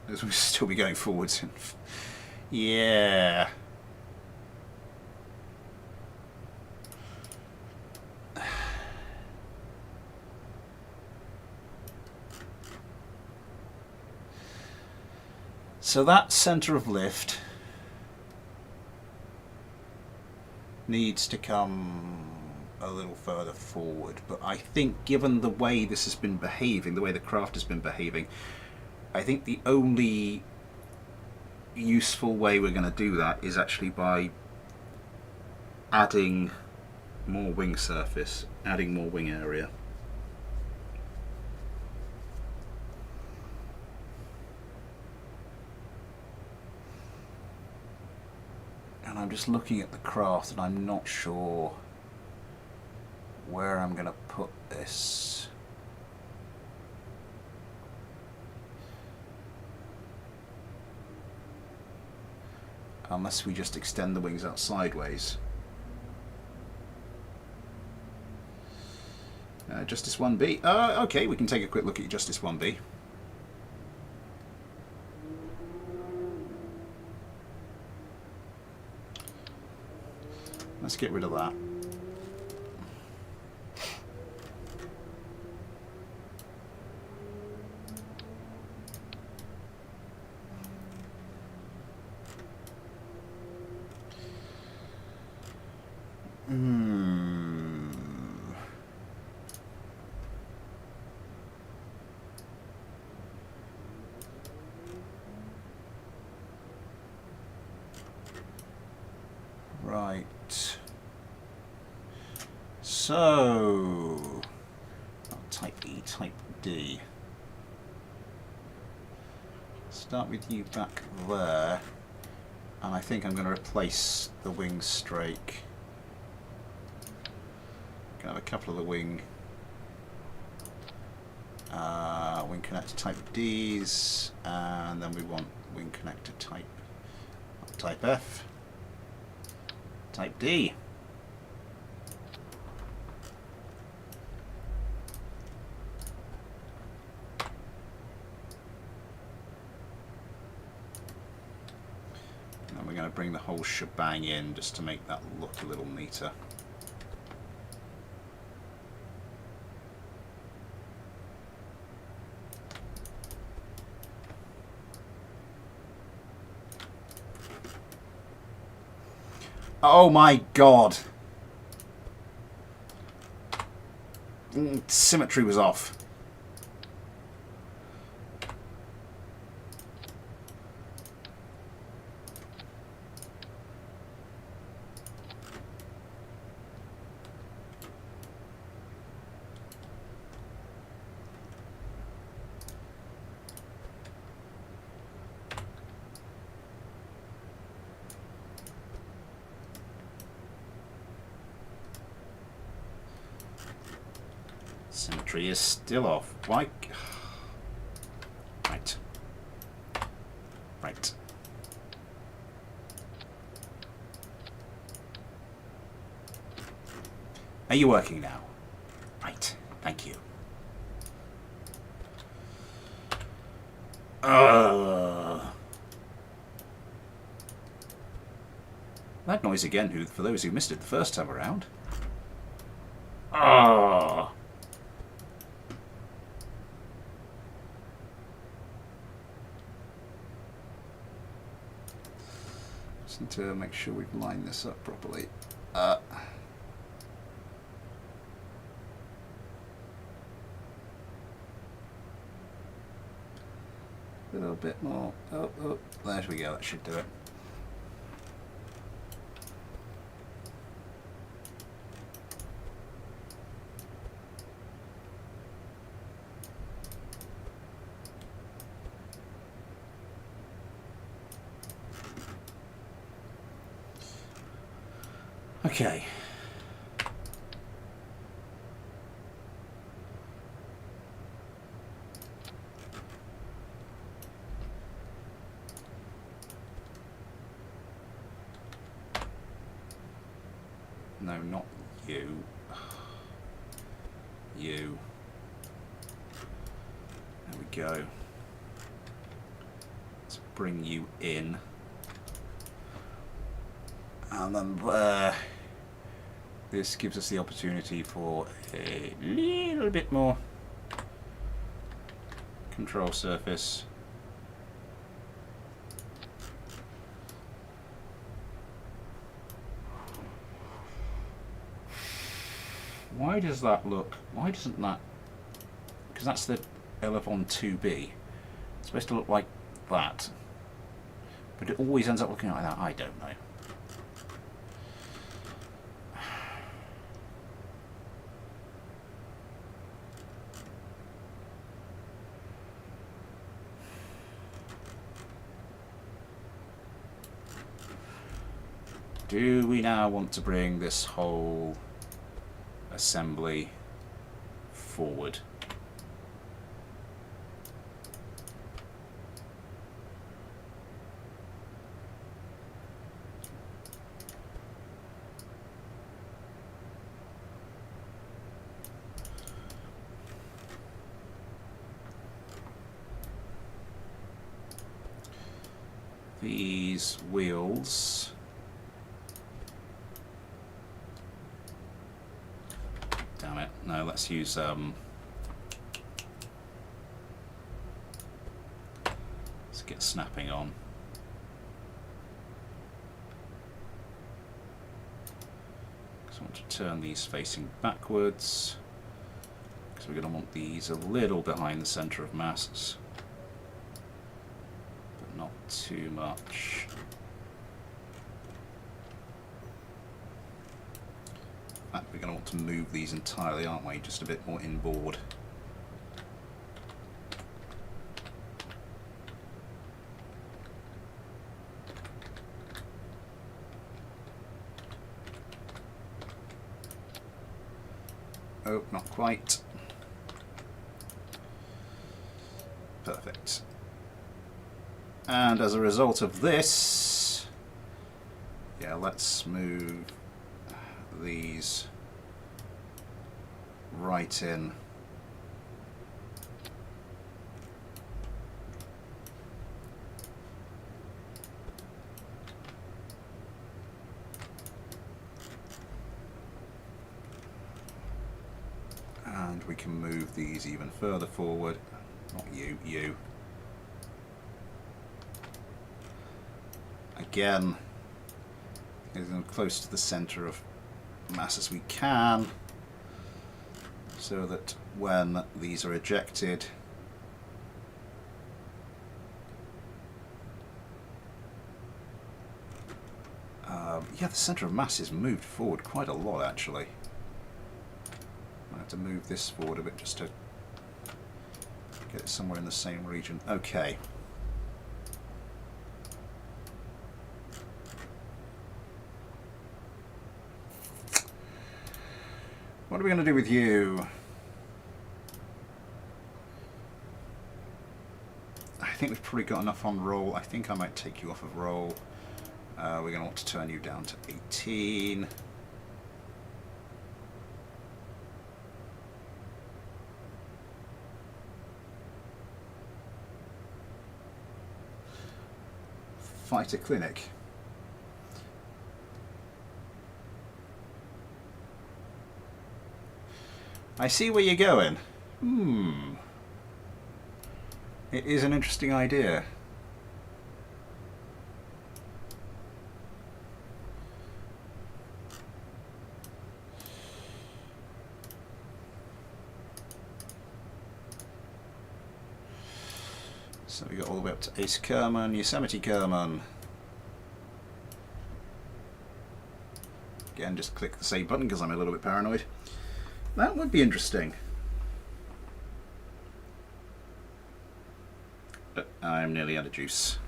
As we still be going forwards. Yeah. So that centre of lift needs to come a little further forward, but I think given the way this has been behaving, the way the craft has been behaving, I think the only useful way we're going to do that is actually by adding more wing surface, adding more wing area. And I'm just looking at the craft and I'm not sure where I'm going to put this. Unless we just extend the wings out sideways. Justice 1B. Okay, we can take a quick look at Justice 1B. Let's get rid of that. Right. So, type E, type D. Start with you back there, and I think I'm going to replace the wing strake. Going to have a couple of the wing connector type Ds, and then we want wing connector type F, type D. And we're going to bring the whole shebang in just to make that look a little neater. Oh my god! Symmetry was off. Symmetry is still off. Why? Right. Right. Are you working now? Right. Thank you. That noise again, for those who missed it the first time around. Just need to make sure we've lined this up properly. A little bit more. Oh, there we go. That should do it. Okay. No, not you. You. There we go. Let's bring you in. And then this gives us the opportunity for a little bit more control surface. Why does that look? Why doesn't that? Because that's the Elevon 2B. It's supposed to look like that, but it always ends up looking like that. I don't know. Do we now want to bring this whole assembly forward? These wheels no, let's use let's get snapping on. So I want to turn these facing backwards because we're going to want these a little behind the center of mass, but not too much. We're going to want to move these entirely, aren't we? Just a bit more inboard. Oh, not quite. Perfect. And as a result of this, yeah, let's move these right in. And we can move these even further forward. Not you, you. Again, getting close to the center of mass as we can, so that when these are ejected, yeah, the center of mass is moved forward quite a lot actually. I have to move this forward a bit just to get it somewhere in the same region. Okay. What are we going to do with you? I think we've probably got enough on roll. I think I might take you off of roll. We're going to want to turn you down to 18. fighter clinic. I see where you're going. It is an interesting idea. So we got all the way up to Ace Kerman, Yosemite Kerman. Again, just click the save button because I'm a little bit paranoid. That would be interesting. But I'm nearly out of juice.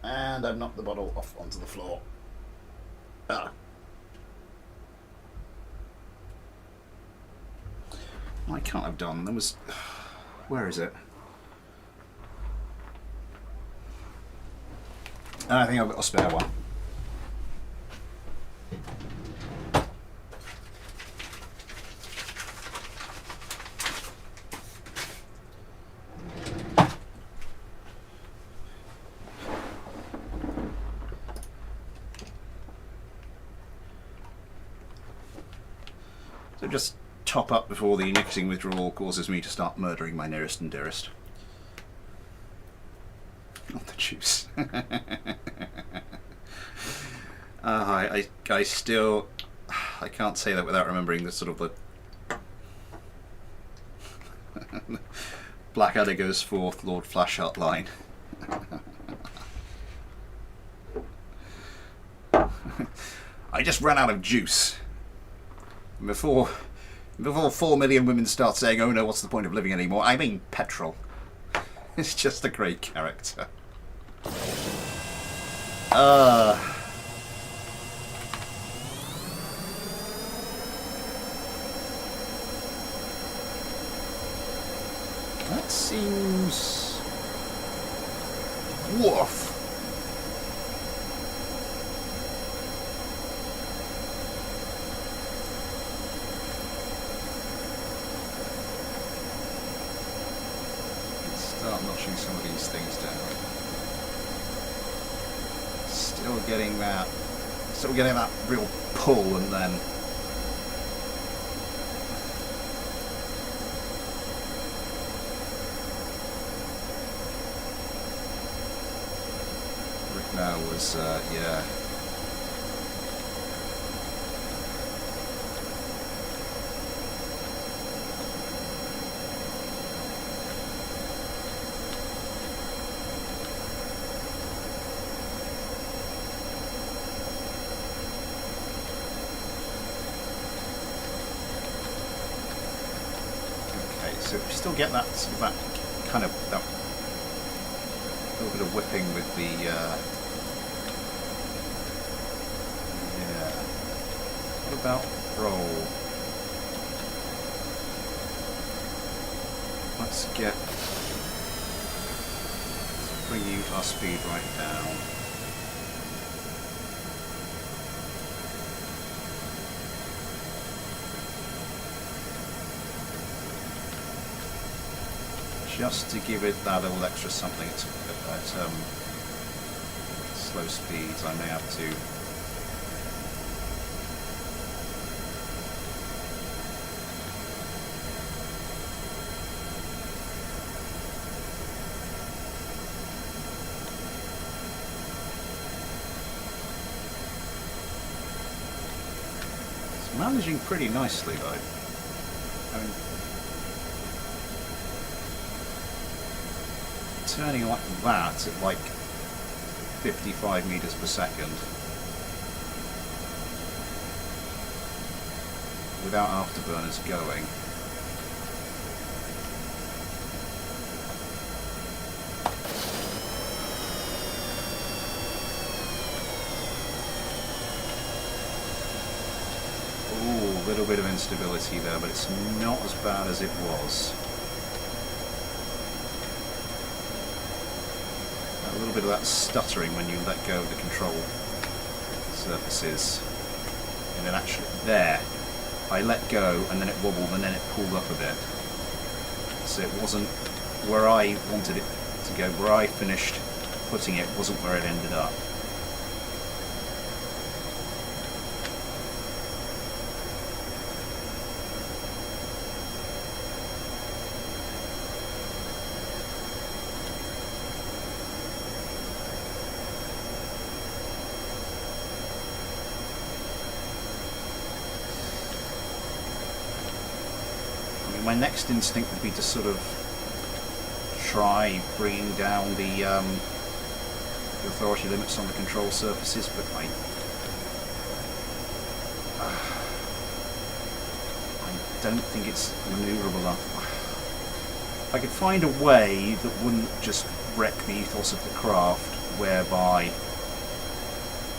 And I've knocked the bottle off onto the floor. Ah. I can't have done. There was... Where is it? I think I've got a spare one. So just top up before the nicotine withdrawal causes me to start murdering my nearest and dearest. Not the juice. I still... I can't say that without remembering the sort of the... Blackadder goes forth, Lord Flashheart line. I just ran out of juice. Before 4 million women start saying, oh no, what's the point of living anymore? I mean petrol. It's just a great character. That seems... Woof. Start notching some of these things down. Still getting that real pull, and then Rick now was yeah. So we still get that sort of that kind of that little bit of whipping with the yeah. What about roll? Let's bring our speed right down. Just to give it that little extra something at slow speeds, I may have to it's managing pretty nicely though. I mean, turning like that at like 55 meters per second without afterburners going. Ooh, a little bit of instability there, but it's not as bad as it was. A little bit of that stuttering when you let go of the control surfaces, and then actually there I let go and then it wobbled and then it pulled up a bit. So it wasn't where I wanted it to go. Where I finished putting it wasn't where it ended up. My next instinct would be to sort of try bringing down the authority limits on the control surfaces, but I don't think it's manoeuvrable enough. If I could find a way that wouldn't just wreck the ethos of the craft, whereby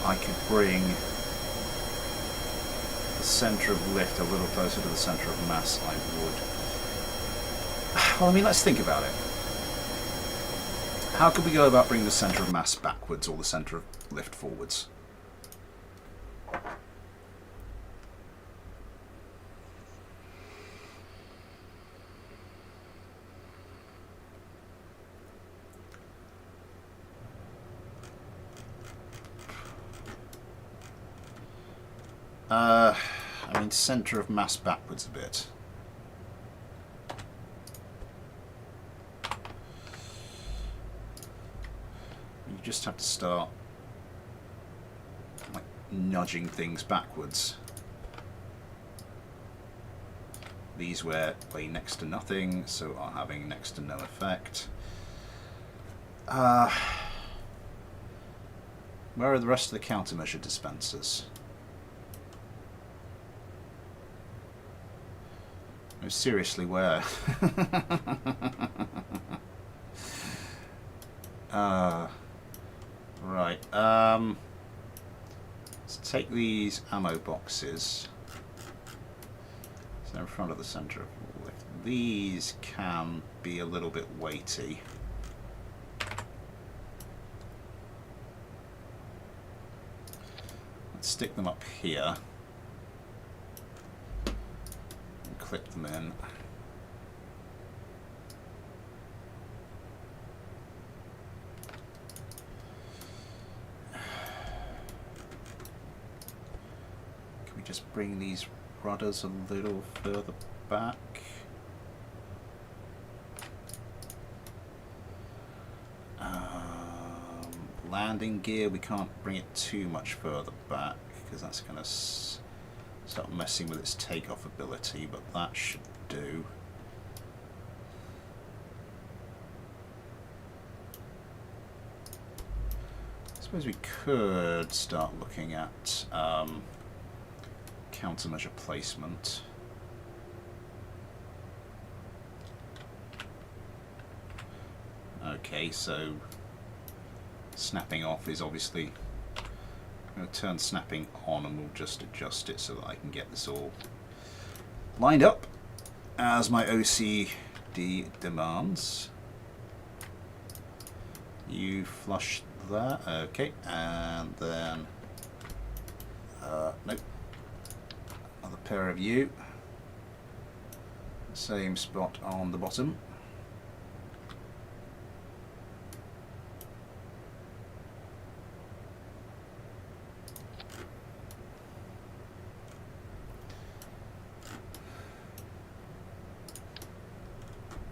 I could bring the centre of lift a little closer to the centre of mass, I would. Well, I mean, let's think about it. How could we go about bringing the centre of mass backwards or the centre of lift forwards? I mean, centre of mass backwards a bit. You just have to start like nudging things backwards. These weigh next to nothing, so are having next to no effect. Where are the rest of the countermeasure dispensers? No, seriously, where? Right. Let's take these ammo boxes. So in front of the centre of lift. These can be a little bit weighty. Let's stick them up here. Clip them in. Can we just bring these rudders a little further back? Landing gear, we can't bring it too much further back because that's going to start messing with its takeoff ability, but that should do. I suppose we could start looking at countermeasure placement. Okay, so snapping off is obviously... I'm going to turn snapping on and we'll just adjust it so that I can get this all lined up as my OCD demands. You flush that, okay, and then nope, another pair of you, same spot on the bottom.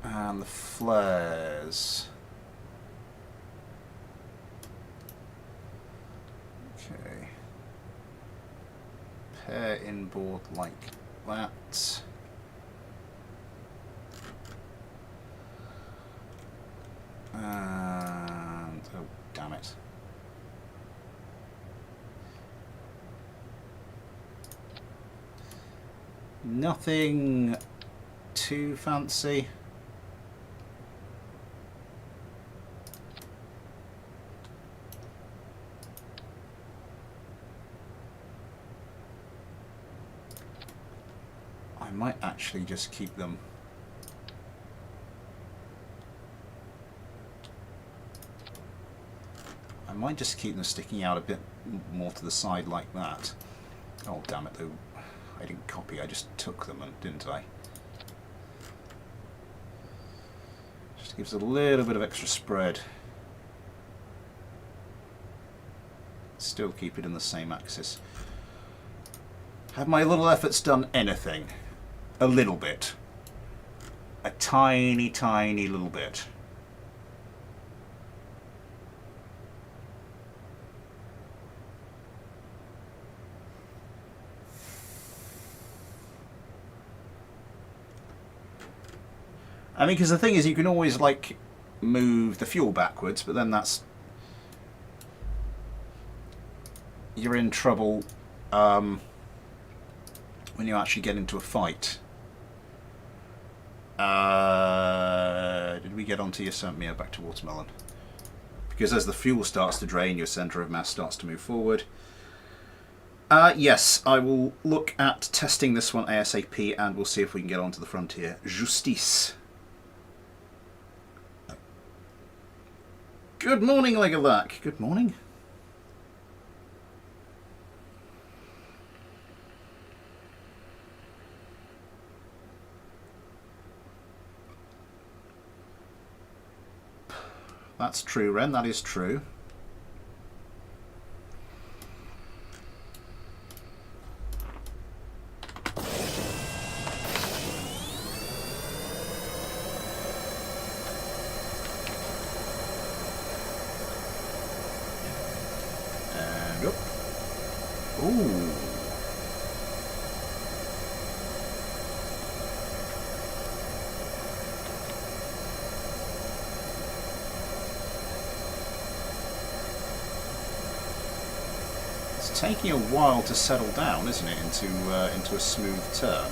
And the flares. Okay. Pair inboard like that. And oh, damn it. Nothing too fancy. I might actually just keep them sticking out a bit more to the side like that. Oh damn it though, I didn't copy, I just took them, didn't I? Gives a little bit of extra spread. Still keep it in the same axis. Have my little efforts done anything? A little bit. A tiny, tiny little bit. I mean, because the thing is, you can always, like, move the fuel backwards, but then that's... You're in trouble when you actually get into a fight. Did we get onto Yosemite? Back to watermelon. Because as the fuel starts to drain, your centre of mass starts to move forward. Yes, I will look at testing this one ASAP, and we'll see if we can get onto the frontier. Justice. Good morning, Legalac. Good morning. That's true, Ren. That is true. And up. Ooh. It's taking a while to settle down, isn't it, into a smooth turn.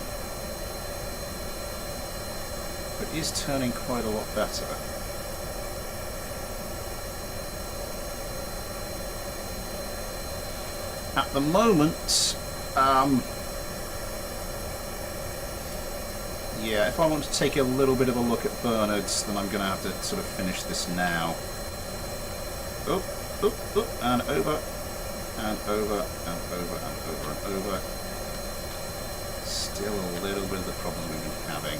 But it is turning quite a lot better. At the moment, yeah, if I want to take a little bit of a look at Bernard's, then I'm going to have to sort of finish this now. Up, up, up, and over, and over, and over, and over, and over. Still a little bit of the problem we've been having.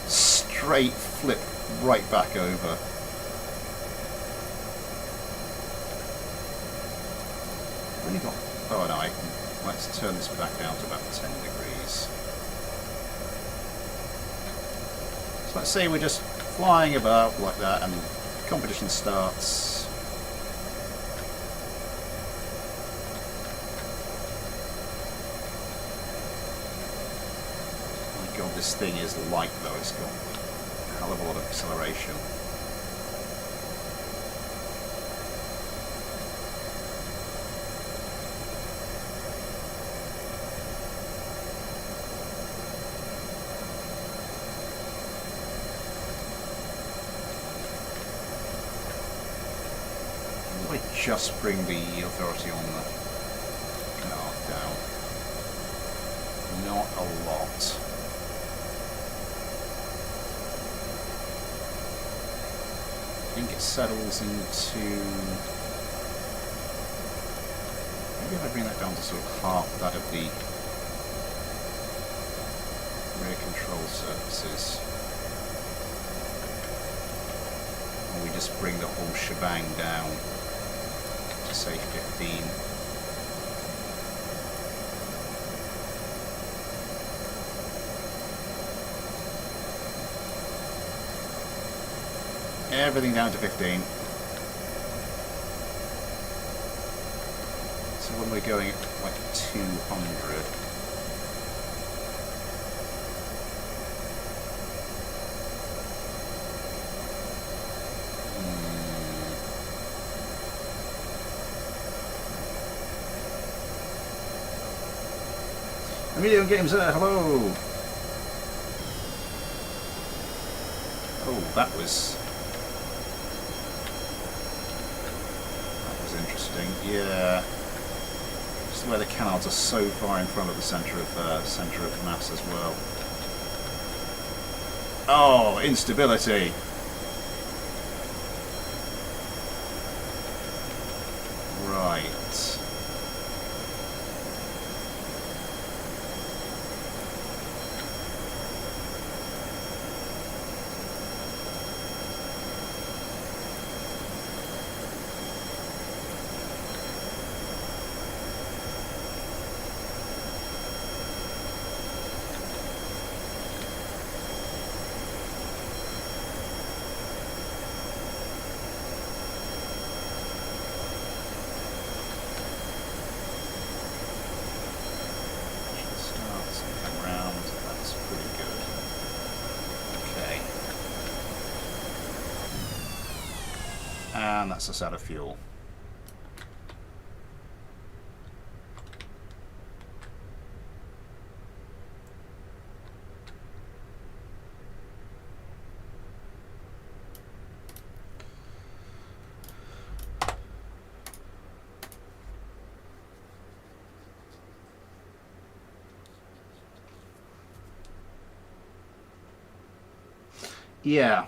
Straight flip right back over. Really got... Oh no, let's turn this back down to about 10 degrees. So let's say we're just flying about like that and competition starts. Oh my god, this thing is light though, it's got a hell of a lot of acceleration. Just bring the authority on the canal down. Not a lot. I think it settles into... Maybe if I bring that down to sort of half that of the rear control surfaces. Or we just bring the whole shebang down. Say 15. Everything down to 15. So when we're going at like 200. Video Games, hello! Oh, that was interesting. Yeah, just where the canals are so far in front of the centre of mass as well. Oh, instability! Right. And that's us out of fuel. Yeah.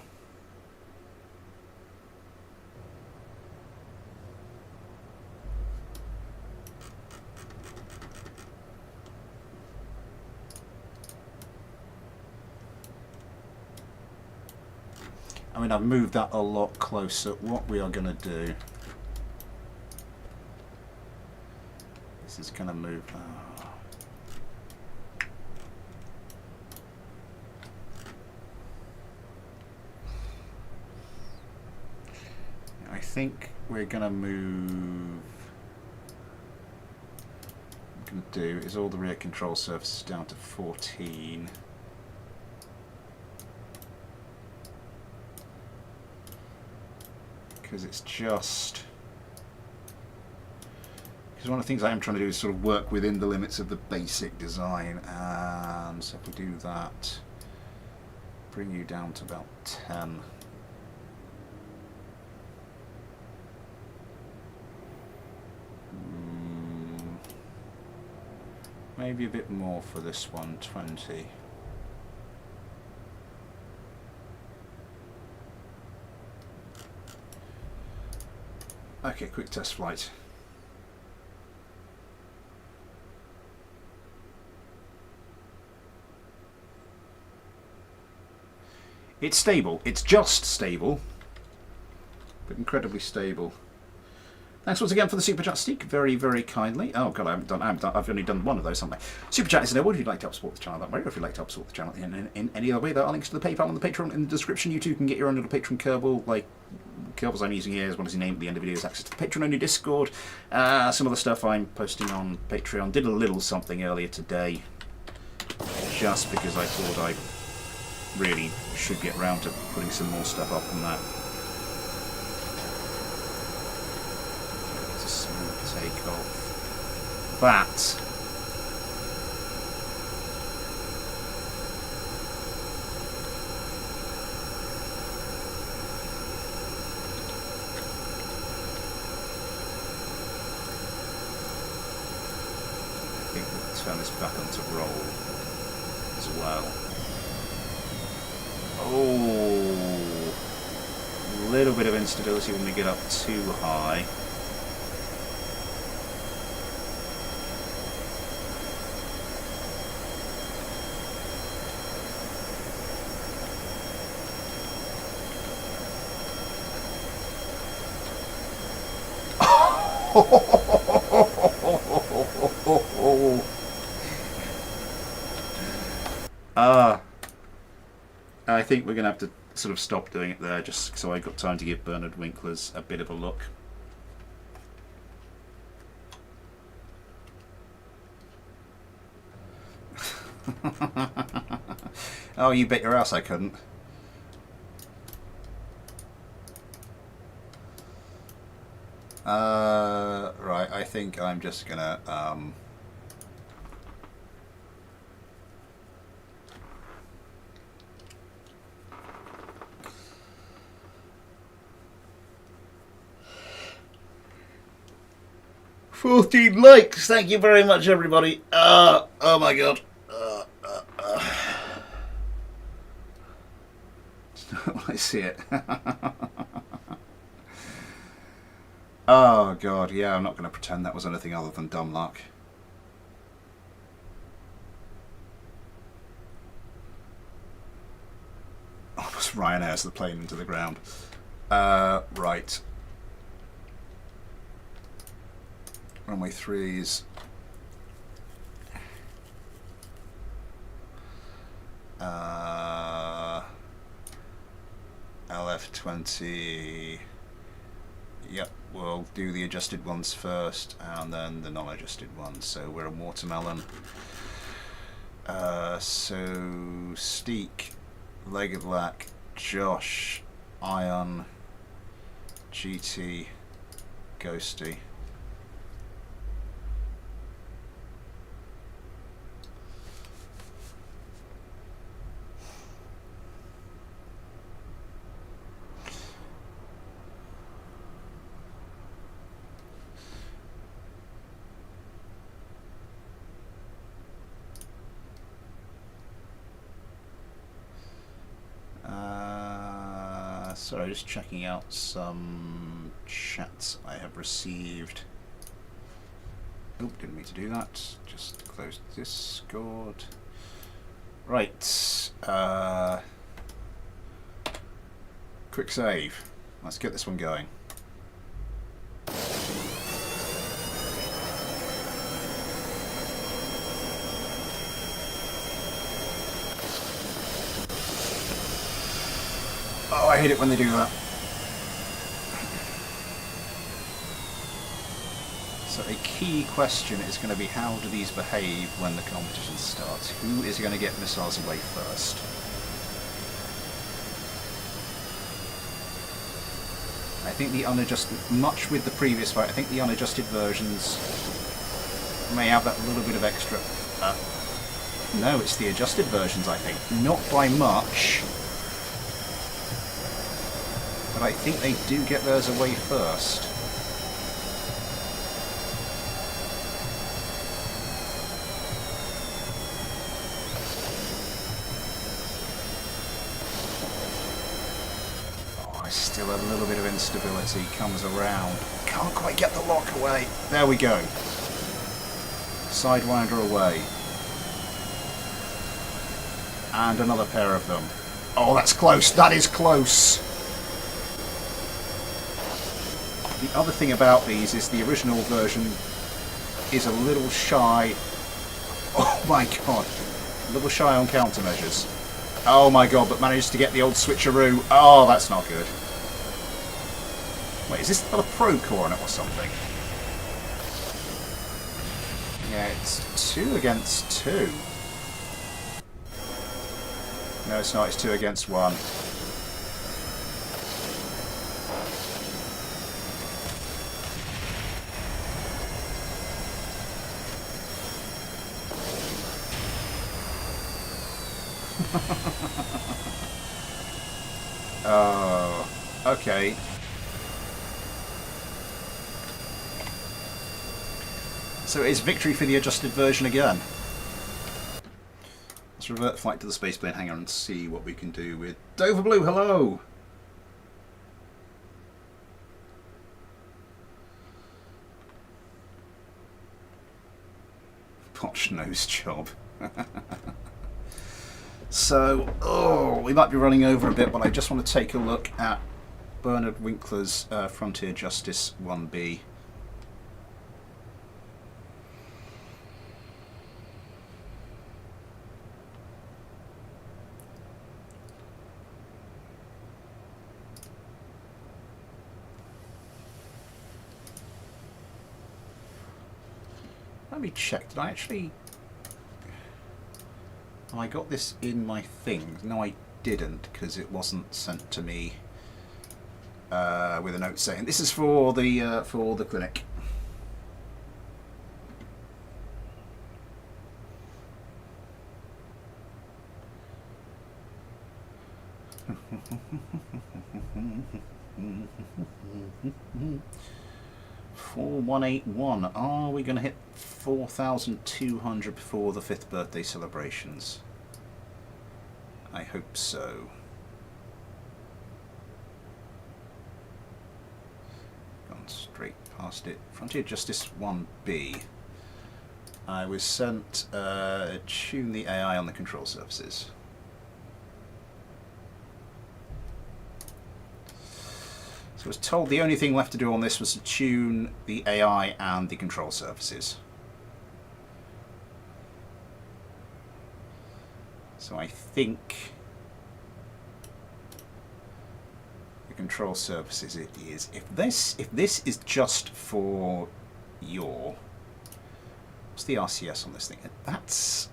I mean, I've moved that a lot closer. What we are going to do... This is going to move... I think we're going to move... What I'm going to do is all the rear control surfaces down to 14. Because it's just... Because one of the things I am trying to do is sort of work within the limits of the basic design. And so if we do that, bring you down to about 10. Maybe a bit more for this one, 20. Okay, quick test flight. It's stable. It's just stable, but incredibly stable. Thanks once again for the super chat, Steak. Very, very kindly. Oh god, I've only done one of those, haven't I? Super chat is enabled. If you'd like to help support the channel that way, or if you'd like to help support the channel in any other way, there are links to the PayPal and the Patreon in the description. You too can get your own little Patreon Kerbal, like Kerbals I'm using here, as well as his name at the end of videos, access to the Patreon-only Discord. Some of the stuff I'm posting on Patreon. Did a little something earlier today, just because I thought I really should get round to putting some more stuff up on that. Take off that. I think we'll turn this back onto roll as well. Oh, a little bit of instability when we get up too high. I think we're going to have to sort of stop doing it there, just so I got time to give Bernard Winkler's a bit of a look. Oh, you bet your ass I couldn't. Right, I think I'm just gonna $14 likes. Thank you very much, everybody. Oh my god. I see it. Oh god, yeah, I'm not going to pretend that was anything other than dumb luck. Almost Ryanair's the plane into the ground. Right. Runway 3's. LF20. Yep, we'll do the adjusted ones first and then the non-adjusted ones. So we're a watermelon. So Steak, Legged Lack, Josh, Ion, GT Ghosty. Sorry, just checking out some chats I have received. Oop, didn't mean to do that. Just close Discord. Right. Quick save. Let's get this one going. Oh, I hate it when they do that. So a key question is going to be, how do these behave when the competition starts? Who is going to get missiles away first? I think the unadjusted, much with the previous fight, I think the unadjusted versions may have that little bit of extra. No, it's the adjusted versions, I think. Not by much. But I think they do get theirs away first. Oh, still a little bit of instability comes around. Can't quite get the lock away. There we go. Sidewinder away. And another pair of them. Oh, that's close. That is close. The other thing about these is the original version is a little shy. Oh my god. A little shy on countermeasures. Oh my god, but managed to get the old switcheroo. Oh, that's not good. Wait, is this got a pro core on it or something? Yeah, it's 2 against 2. No, it's not. It's 2 against 1. Oh, okay. So it is victory for the adjusted version again. Let's revert flight to the spaceplane hangar and see what we can do with Dover Blue. Hello! Potch nose job. So, oh, we might be running over a bit, but I just want to take a look at Bernard Winkler's Frontier Justice 1B. Let me check. Did I actually... Oh, I got this in my thing. No, I didn't, because it wasn't sent to me with a note saying this is for the clinic. $4181. Are we going to hit 4,200 before the 5th birthday celebrations? I hope so. Gone straight past it. Frontier Justice 1B. I was sent tune the AI on the control surfaces. So I was told the only thing left to do on this was to tune the AI and the control surfaces. So I think the control surfaces it is. If this is just for your, what's the RCS on this thing? That's,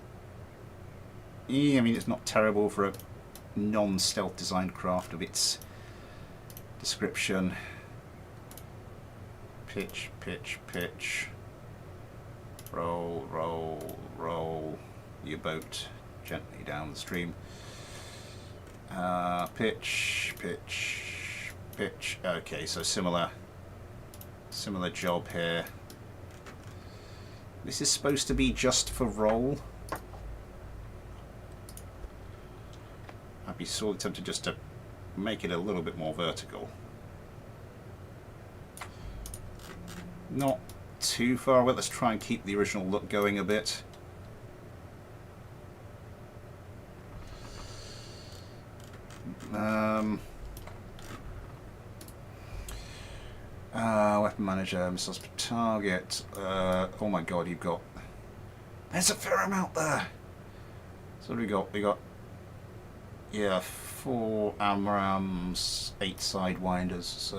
yeah, I mean, it's not terrible for a non-stealth designed craft of its description. pitch, pitch, pitch. Roll, roll, roll your boat gently down the stream. Pitch, pitch, pitch. Okay, so similar job here. This is supposed to be just for roll. I'd be sort of tempted just to make it a little bit more vertical. Not too far away. Let's try and keep the original look going a bit. Weapon manager, missiles per target. Oh my god, you've got... There's a fair amount there! So what do we got? We got... Yeah, 4 AMRAAMs, 8 Sidewinders, so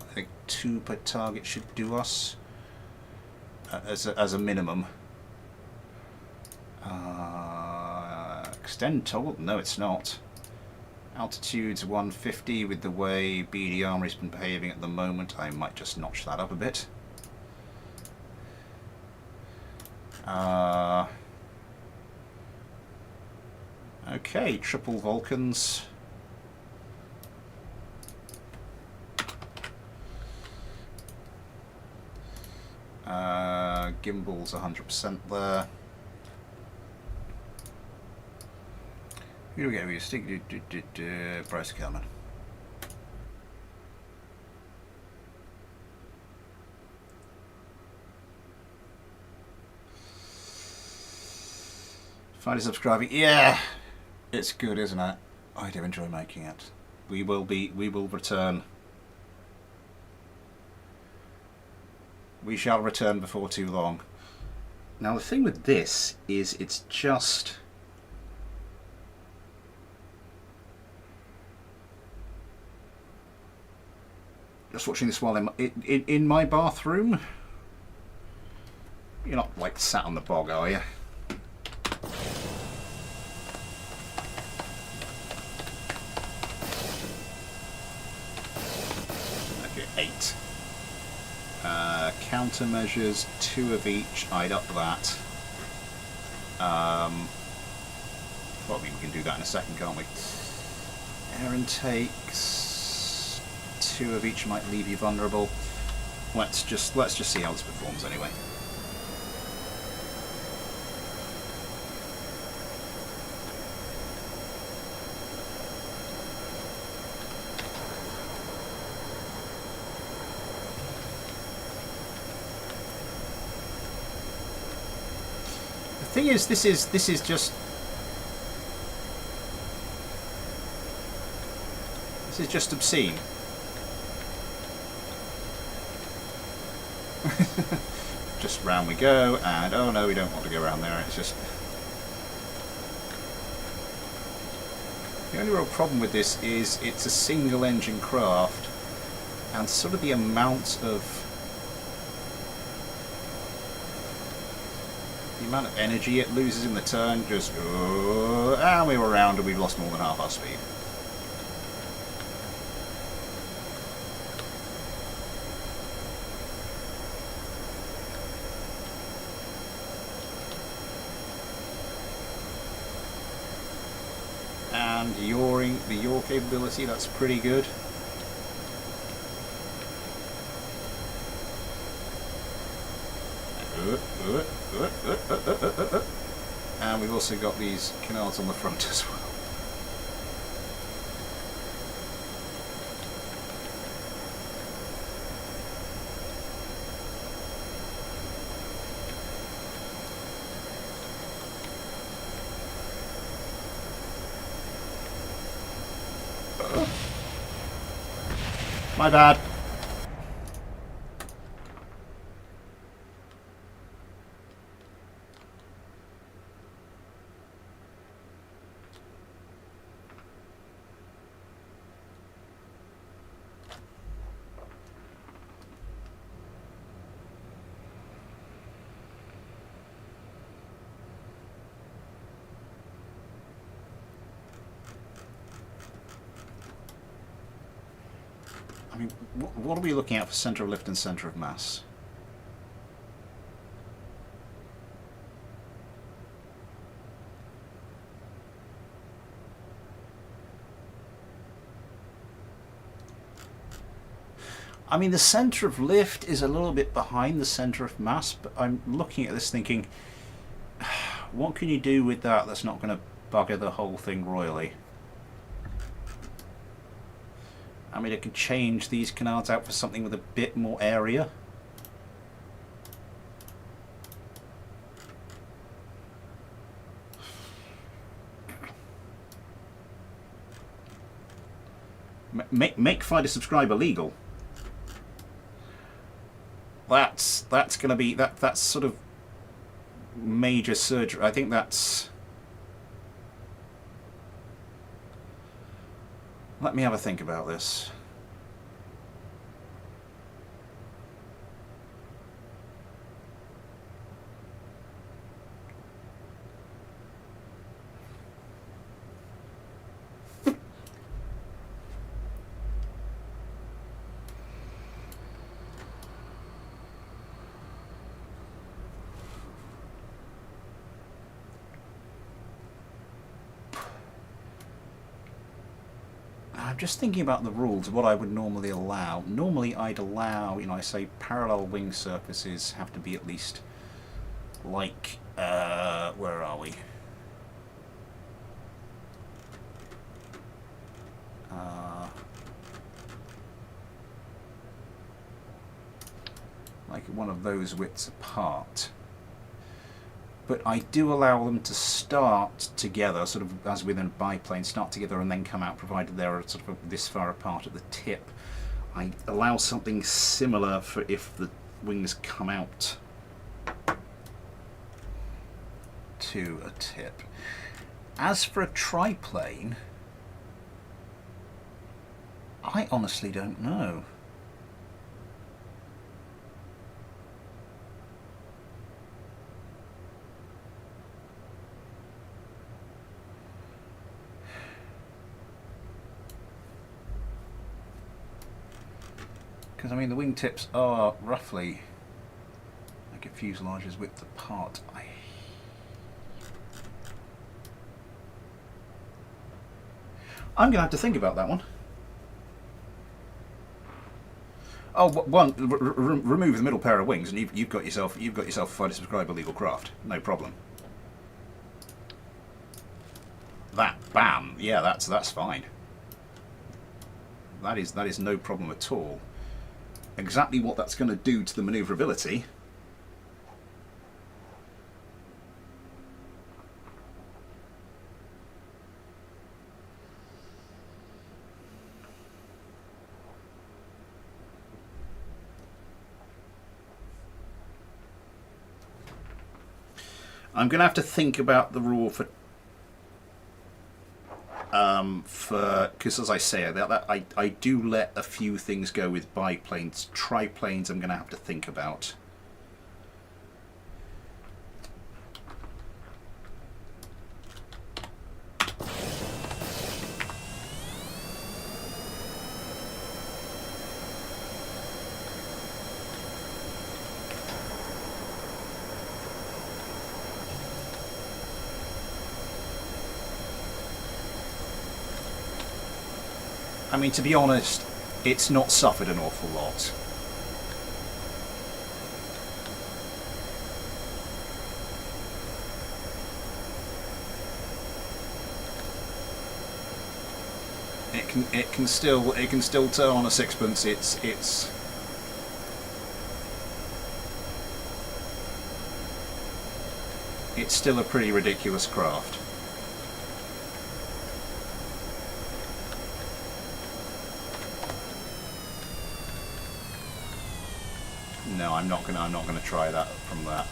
I think 2 per target should do us as a minimum. Extend toggle? No, it's not. Altitude's 150. With the way BD Armory's been behaving at the moment, I might just notch that up a bit. Okay, triple Vulcans. Gimbal's 100% there. Who do we get? We stick Bryce Kelman. Finally subscribing. Yeah, it's good, isn't it? I do enjoy making it. We will return. We shall return before too long. Now the thing with this is it's just... Just watching this while in my bathroom. You're not like sat on the bog, are you? Okay, 8. Countermeasures, 2 of each. I'd up that. Well, we can do that in a second, can't we? Air intakes, 2 of each might leave you vulnerable. Let's just see how this performs anyway. The thing is, this is just obscene. Just round we go, and oh no, we don't want to go around there. It's just the only real problem with this is it's a single engine craft, and sort of the amount of energy it loses in the turn, just and we were around and we've lost more than half our speed. And the yaw capability, that's pretty good. And we've also got these canards on the front as well. My bad. mean, what are we looking at for centre of lift and centre of mass? I mean, the centre of lift is a little bit behind the centre of mass, but I'm looking at this thinking, what can you do with that that's not going to bugger the whole thing royally? I mean, I can change these canards out for something with a bit more area. Make find a subscriber legal. That's going to be that's sort of major surgery. I think that's. Let me have a think about this. I'm just thinking about the rules, what I would normally allow. Normally I'd allow, I say parallel wing surfaces have to be at least like, where are we? Like one of those widths apart. But I do allow them to start together, sort of as within a biplane, start together and then come out, provided they're sort of this far apart at the tip. I allow something similar for if the wings come out to a tip. As for a triplane, I honestly don't know. Because I mean the wingtips are roughly like a fuselage's width apart. I'm going to have to think about that one. Oh, one, remove the middle pair of wings, and you've got yourself a fighter subscriber legal craft. No problem. That, bam, yeah, that's fine. That is no problem at all. Exactly what that's going to do to the manoeuvrability. I'm going to have to think about the rule for because as I say, I do let a few things go with biplanes. Triplanes I'm going to have to think about. I mean, to be honest, it's not suffered an awful lot. It can still turn on a sixpence. It's still a pretty ridiculous craft. No, I'm not gonna try that from that.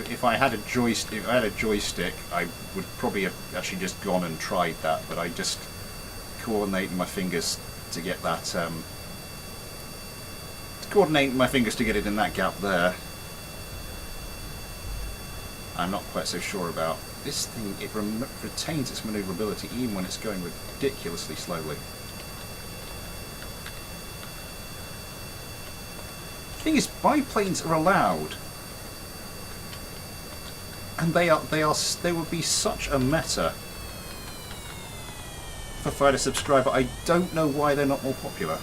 If I had a joystick, I would probably have actually just gone and tried that. But I just coordinating my fingers to get that. Coordinating my fingers to get it in that gap there. I'm not quite so sure about this thing. It retains its manoeuvrability even when it's going ridiculously slowly. The thing is, biplanes are allowed, and they would be such a meta for Fighter Subscriber. I don't know why they're not more popular.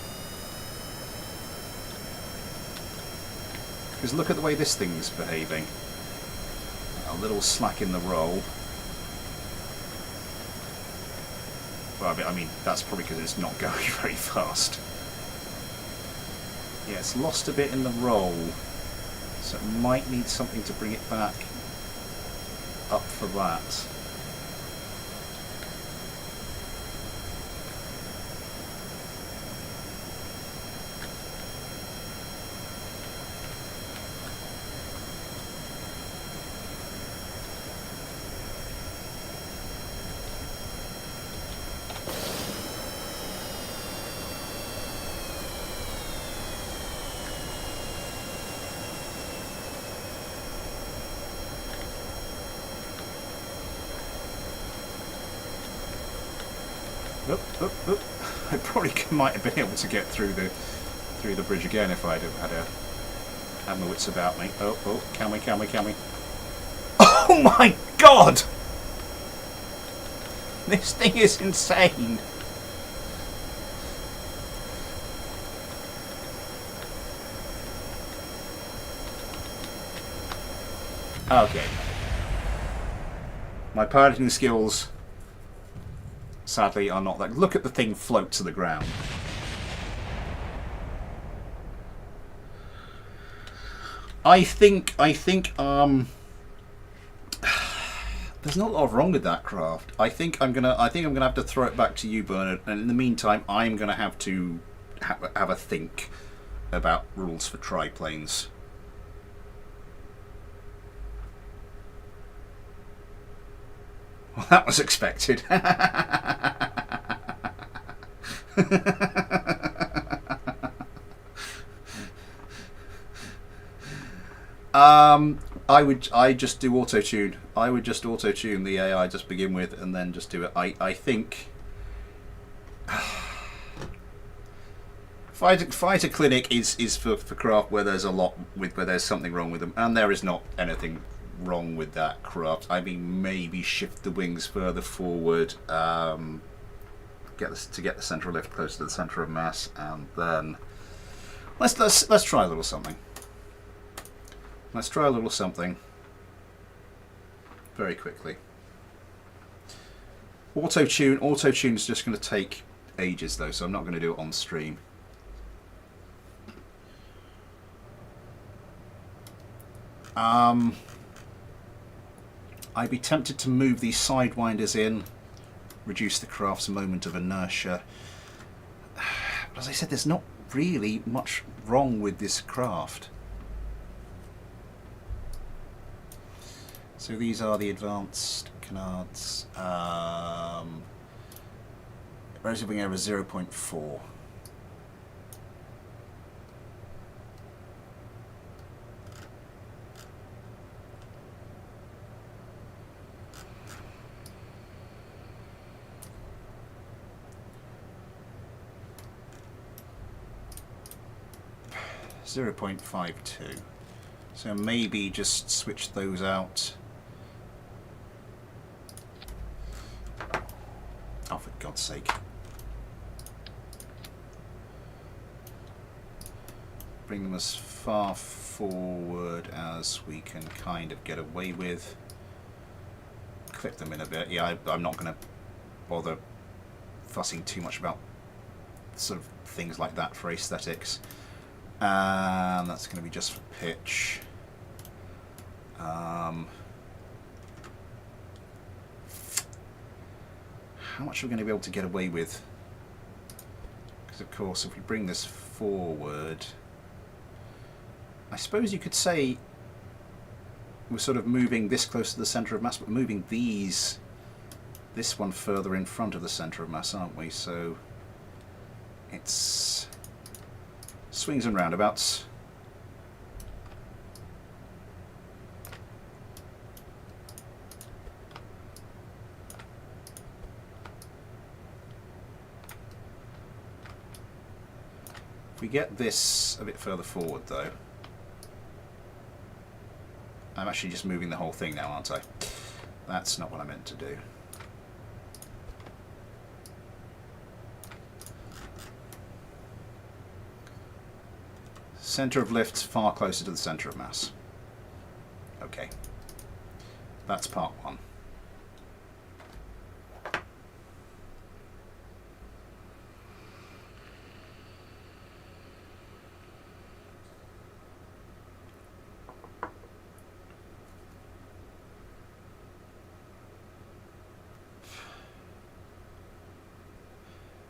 Because look at the way this thing's behaving. A little slack in the roll. Well, I mean, that's probably because it's not going very fast. Yeah, it's lost a bit in the roll, so it might need something to bring it back up for that. Oop, oop, oop. I probably might have been able to get through the bridge again if I'd have had my wits about me. Oh, oh, can we? Oh my god! This thing is insane. Okay. My piloting skills, sadly, are not that. Look at the thing float to the ground. I think there's not a lot wrong with that craft. I think I'm gonna have to throw it back to you, Bernard. And in the meantime, I'm gonna have to have a think about rules for triplanes. Well, that was expected. I just do auto tune. I would just auto tune the AI just begin with, and then just do it. I think Fighter Clinic is for craft where there's where there's something wrong with them, and there is not anything wrong with that craft. I mean, maybe shift the wings further forward, get the central lift closer to the center of mass, and then let's try a little something. Let's try a little something very quickly. Auto tune is just going to take ages though, so I'm not going to do it on stream. I'd be tempted to move these sidewinders in, reduce the craft's moment of inertia. But as I said, there's not really much wrong with this craft. So these are the advanced canards. Relative wing error 0.4. .52. So maybe just switch those out. Oh, for God's sake. Bring them as far forward as we can kind of get away with. Clip them in a bit. Yeah, I'm not going to bother fussing too much about sort of things like that for aesthetics. And that's going to be just for pitch. How much are we going to be able to get away with? Because of course, if we bring this forward, I suppose you could say we're sort of moving this close to the centre of mass, but moving this one further in front of the centre of mass, aren't we? So it's swings and roundabouts. we get this a bit further forward, though... I'm actually just moving the whole thing now, aren't I? That's not what I meant to do. Centre of lift far closer to the centre of mass. Okay. That's part one.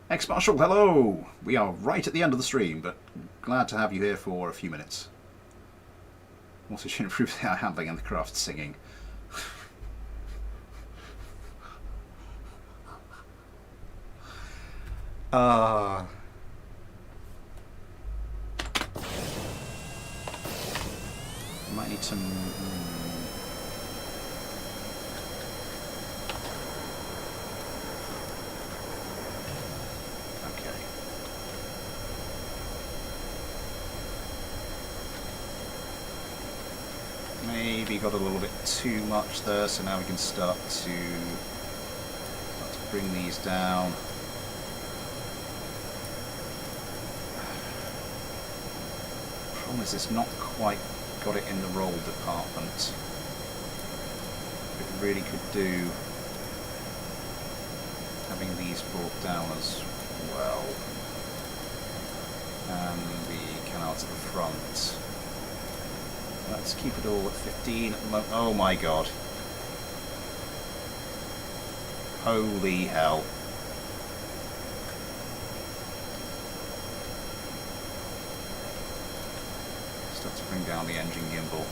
Ex-Marshal, hello! We are right at the end of the stream, but glad to have you here for a few minutes. Also should improve the handling and the craft singing. Might need some... Maybe got a little bit too much there, so now we can start to bring these down. Problem is, it's not quite got it in the roll department. It really could do having these brought down as well, and the canals at the front. Let's keep it all at 15 at the moment. Oh my god. Holy hell. Start to bring down the engine gimbal.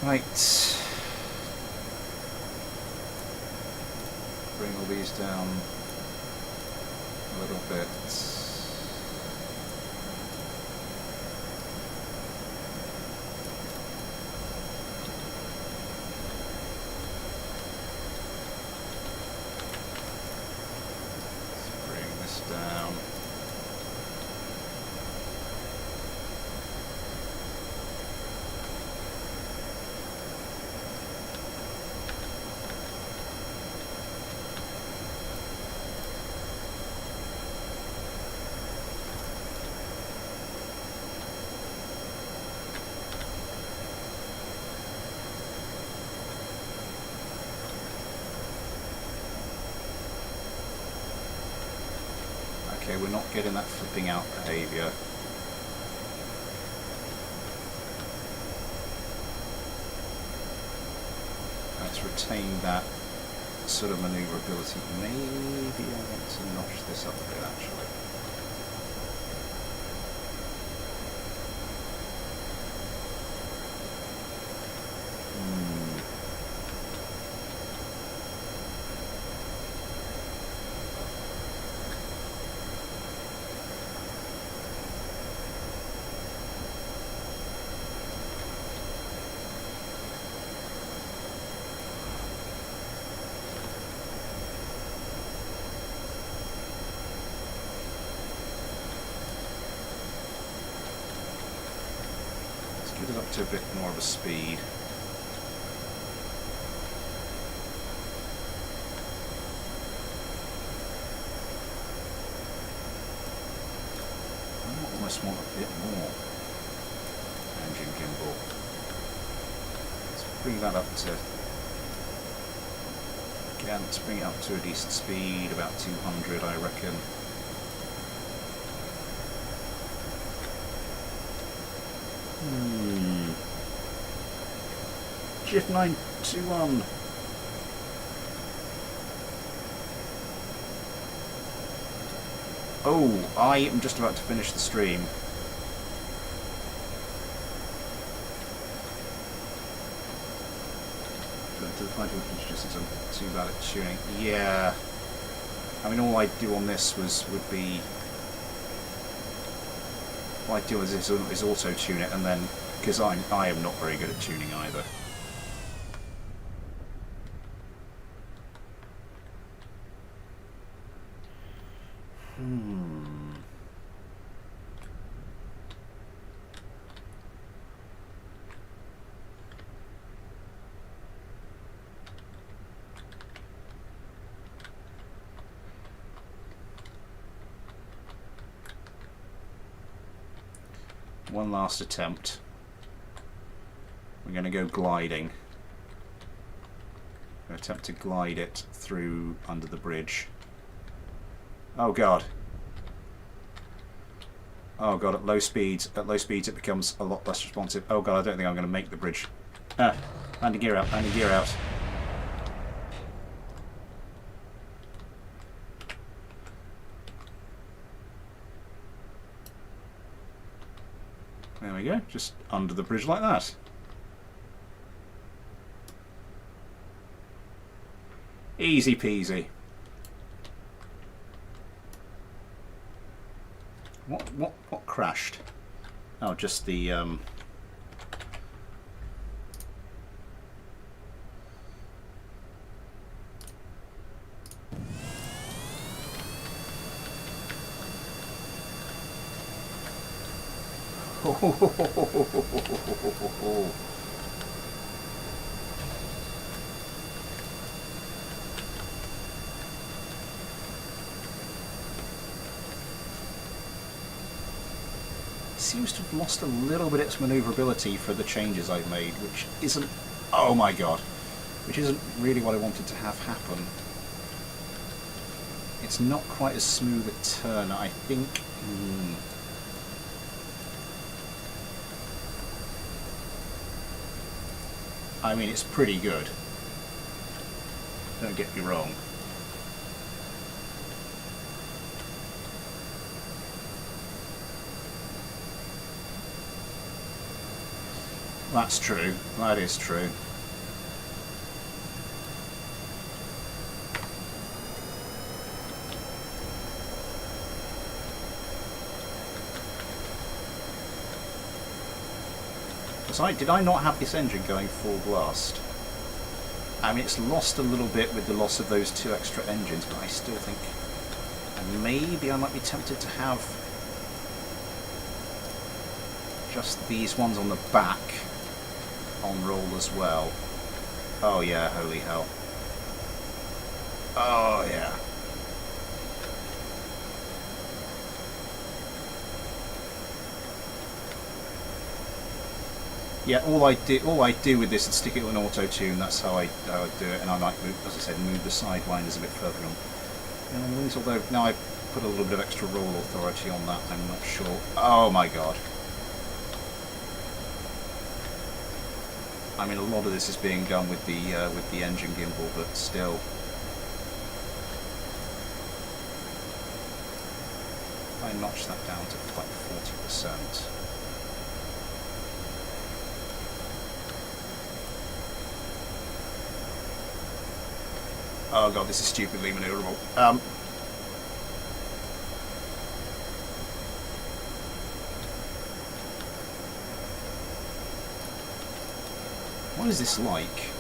Right. Bring all these down a little bit. Let's bring this down. Okay, we're not getting that flipping out behaviour. Let's retain that sort of manoeuvrability. Maybe I want to notch this up a bit, actually. Get it up to a bit more of a speed. I almost want a bit more engine gimbal. Let's bring that up to, again, let's bring it up to a decent speed, about 200 I reckon. GIF 921. Oh, I am just about to finish the stream. To the point of just too bad at tuning. Yeah. I mean, all I'd do on this would be what I do is auto-tune it, and then, because I am not very good at tuning either. One last attempt. We're going to go gliding. I'm going to attempt to glide it through under the bridge. Oh god. Oh god, at low speeds it becomes a lot less responsive. Oh god, I don't think I'm going to make the bridge. Ah, landing gear out, landing gear out. There we go, just under the bridge like that. Easy peasy. What crashed? Oh, just the seems to have lost a little bit of its manoeuvrability for the changes I've made, which isn't, oh my god, which isn't really what I wanted to have happen. It's not quite as smooth a turn, I think. I mean, it's pretty good. Don't get me wrong. That's true. That is true. Did I not have this engine going full blast? I mean, it's lost a little bit with the loss of those 2 extra engines, but I still think, and maybe I might be tempted to have just these ones on the back on roll as well. Oh yeah, holy hell. Oh yeah. Yeah, all I do with this is stick it on auto tune. That's how I do it, and I might move, as I said, move the sidewinders a bit further on. Although now I put a little bit of extra roll authority on that, I'm not sure. Oh my god! I mean, a lot of this is being done with the engine gimbal, but still. I notch that down to like 40%. Oh god, this is stupidly manoeuvrable. What is this like?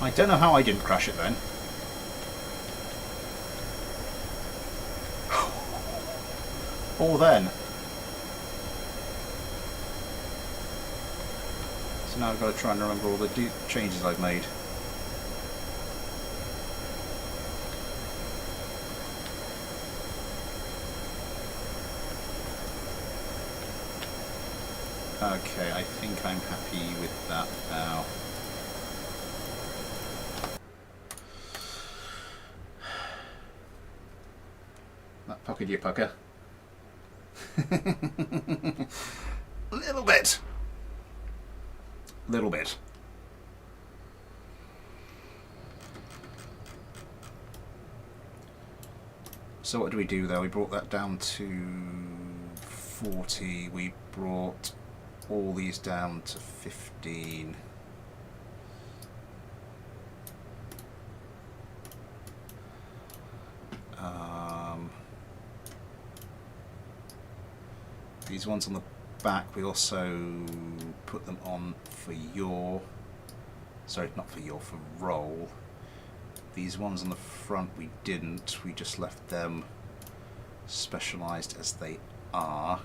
I don't know how I didn't crash it then. Or then. So now I've got to try and remember all the changes I've made. Okay, I think I'm happy with that now. Could you pucker? Little bit. Little bit. So what do we do there? We brought that down to 40. We brought all these down to 15. These ones on the back, we also put them on for yaw. Sorry, not for yaw, for roll. These ones on the front we didn't. We just left them specialised as they are.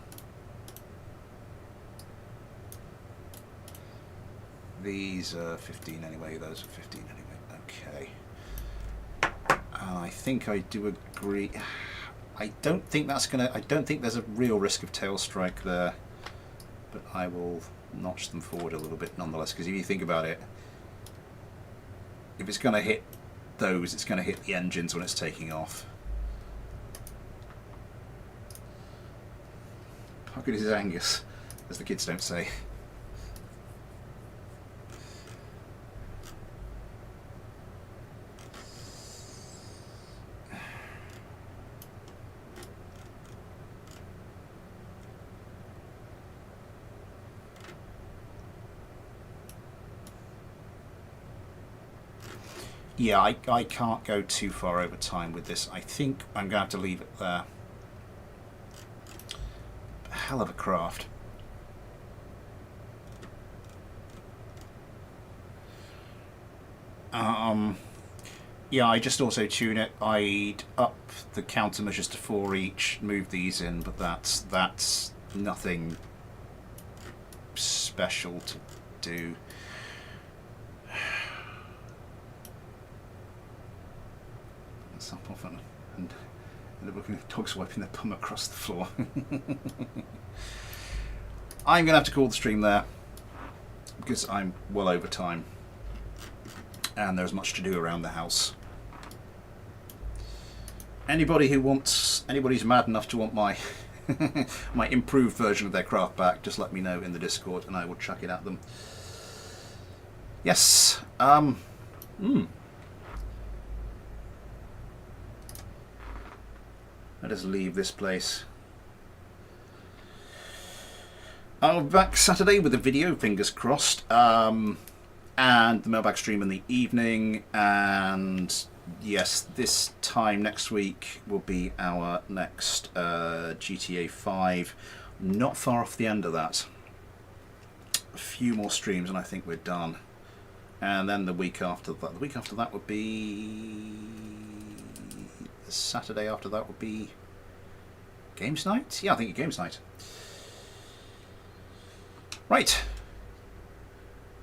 These are 15 anyway. Those are 15 anyway. Okay. And I think I do agree. I don't think that's gonna. I don't think there's a real risk of tail strike there, but I will notch them forward a little bit nonetheless. Because if you think about it, if it's going to hit those, it's going to hit the engines when it's taking off. How good is Angus, as the kids don't say. Yeah, I can't go too far over time with this. I think I'm going to have to leave it there. Hell of a craft. Yeah, I just auto-tune it. I'd up the countermeasures to 4 each, move these in, but that's nothing special to do. Up off and end up looking at dogs wiping their bum across the floor. I'm going to have to call the stream there because I'm well over time and there's much to do around the house. Anybody's mad enough to want my my improved version of their craft back, just let me know in the Discord and I will chuck it at them. Yes. Let us leave this place. I'll be back Saturday with a video, fingers crossed, and the mailbag stream in the evening. And yes, this time next week will be our next GTA 5. Not far off the end of that. A few more streams, and I think we're done. And then the week after that would be. The Saturday after that would be games night? Yeah, I think it's games night. Right.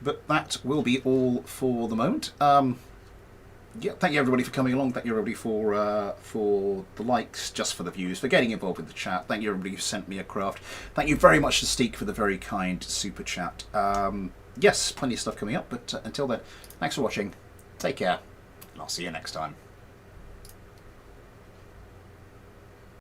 But that will be all for the moment. Yeah, thank you everybody for coming along. Thank you everybody for the likes, just for the views, for getting involved with the chat. Thank you everybody who sent me a craft. Thank you very much to Steek for the very kind super chat. Yes, plenty of stuff coming up, but until then, thanks for watching. Take care, and I'll see you next time.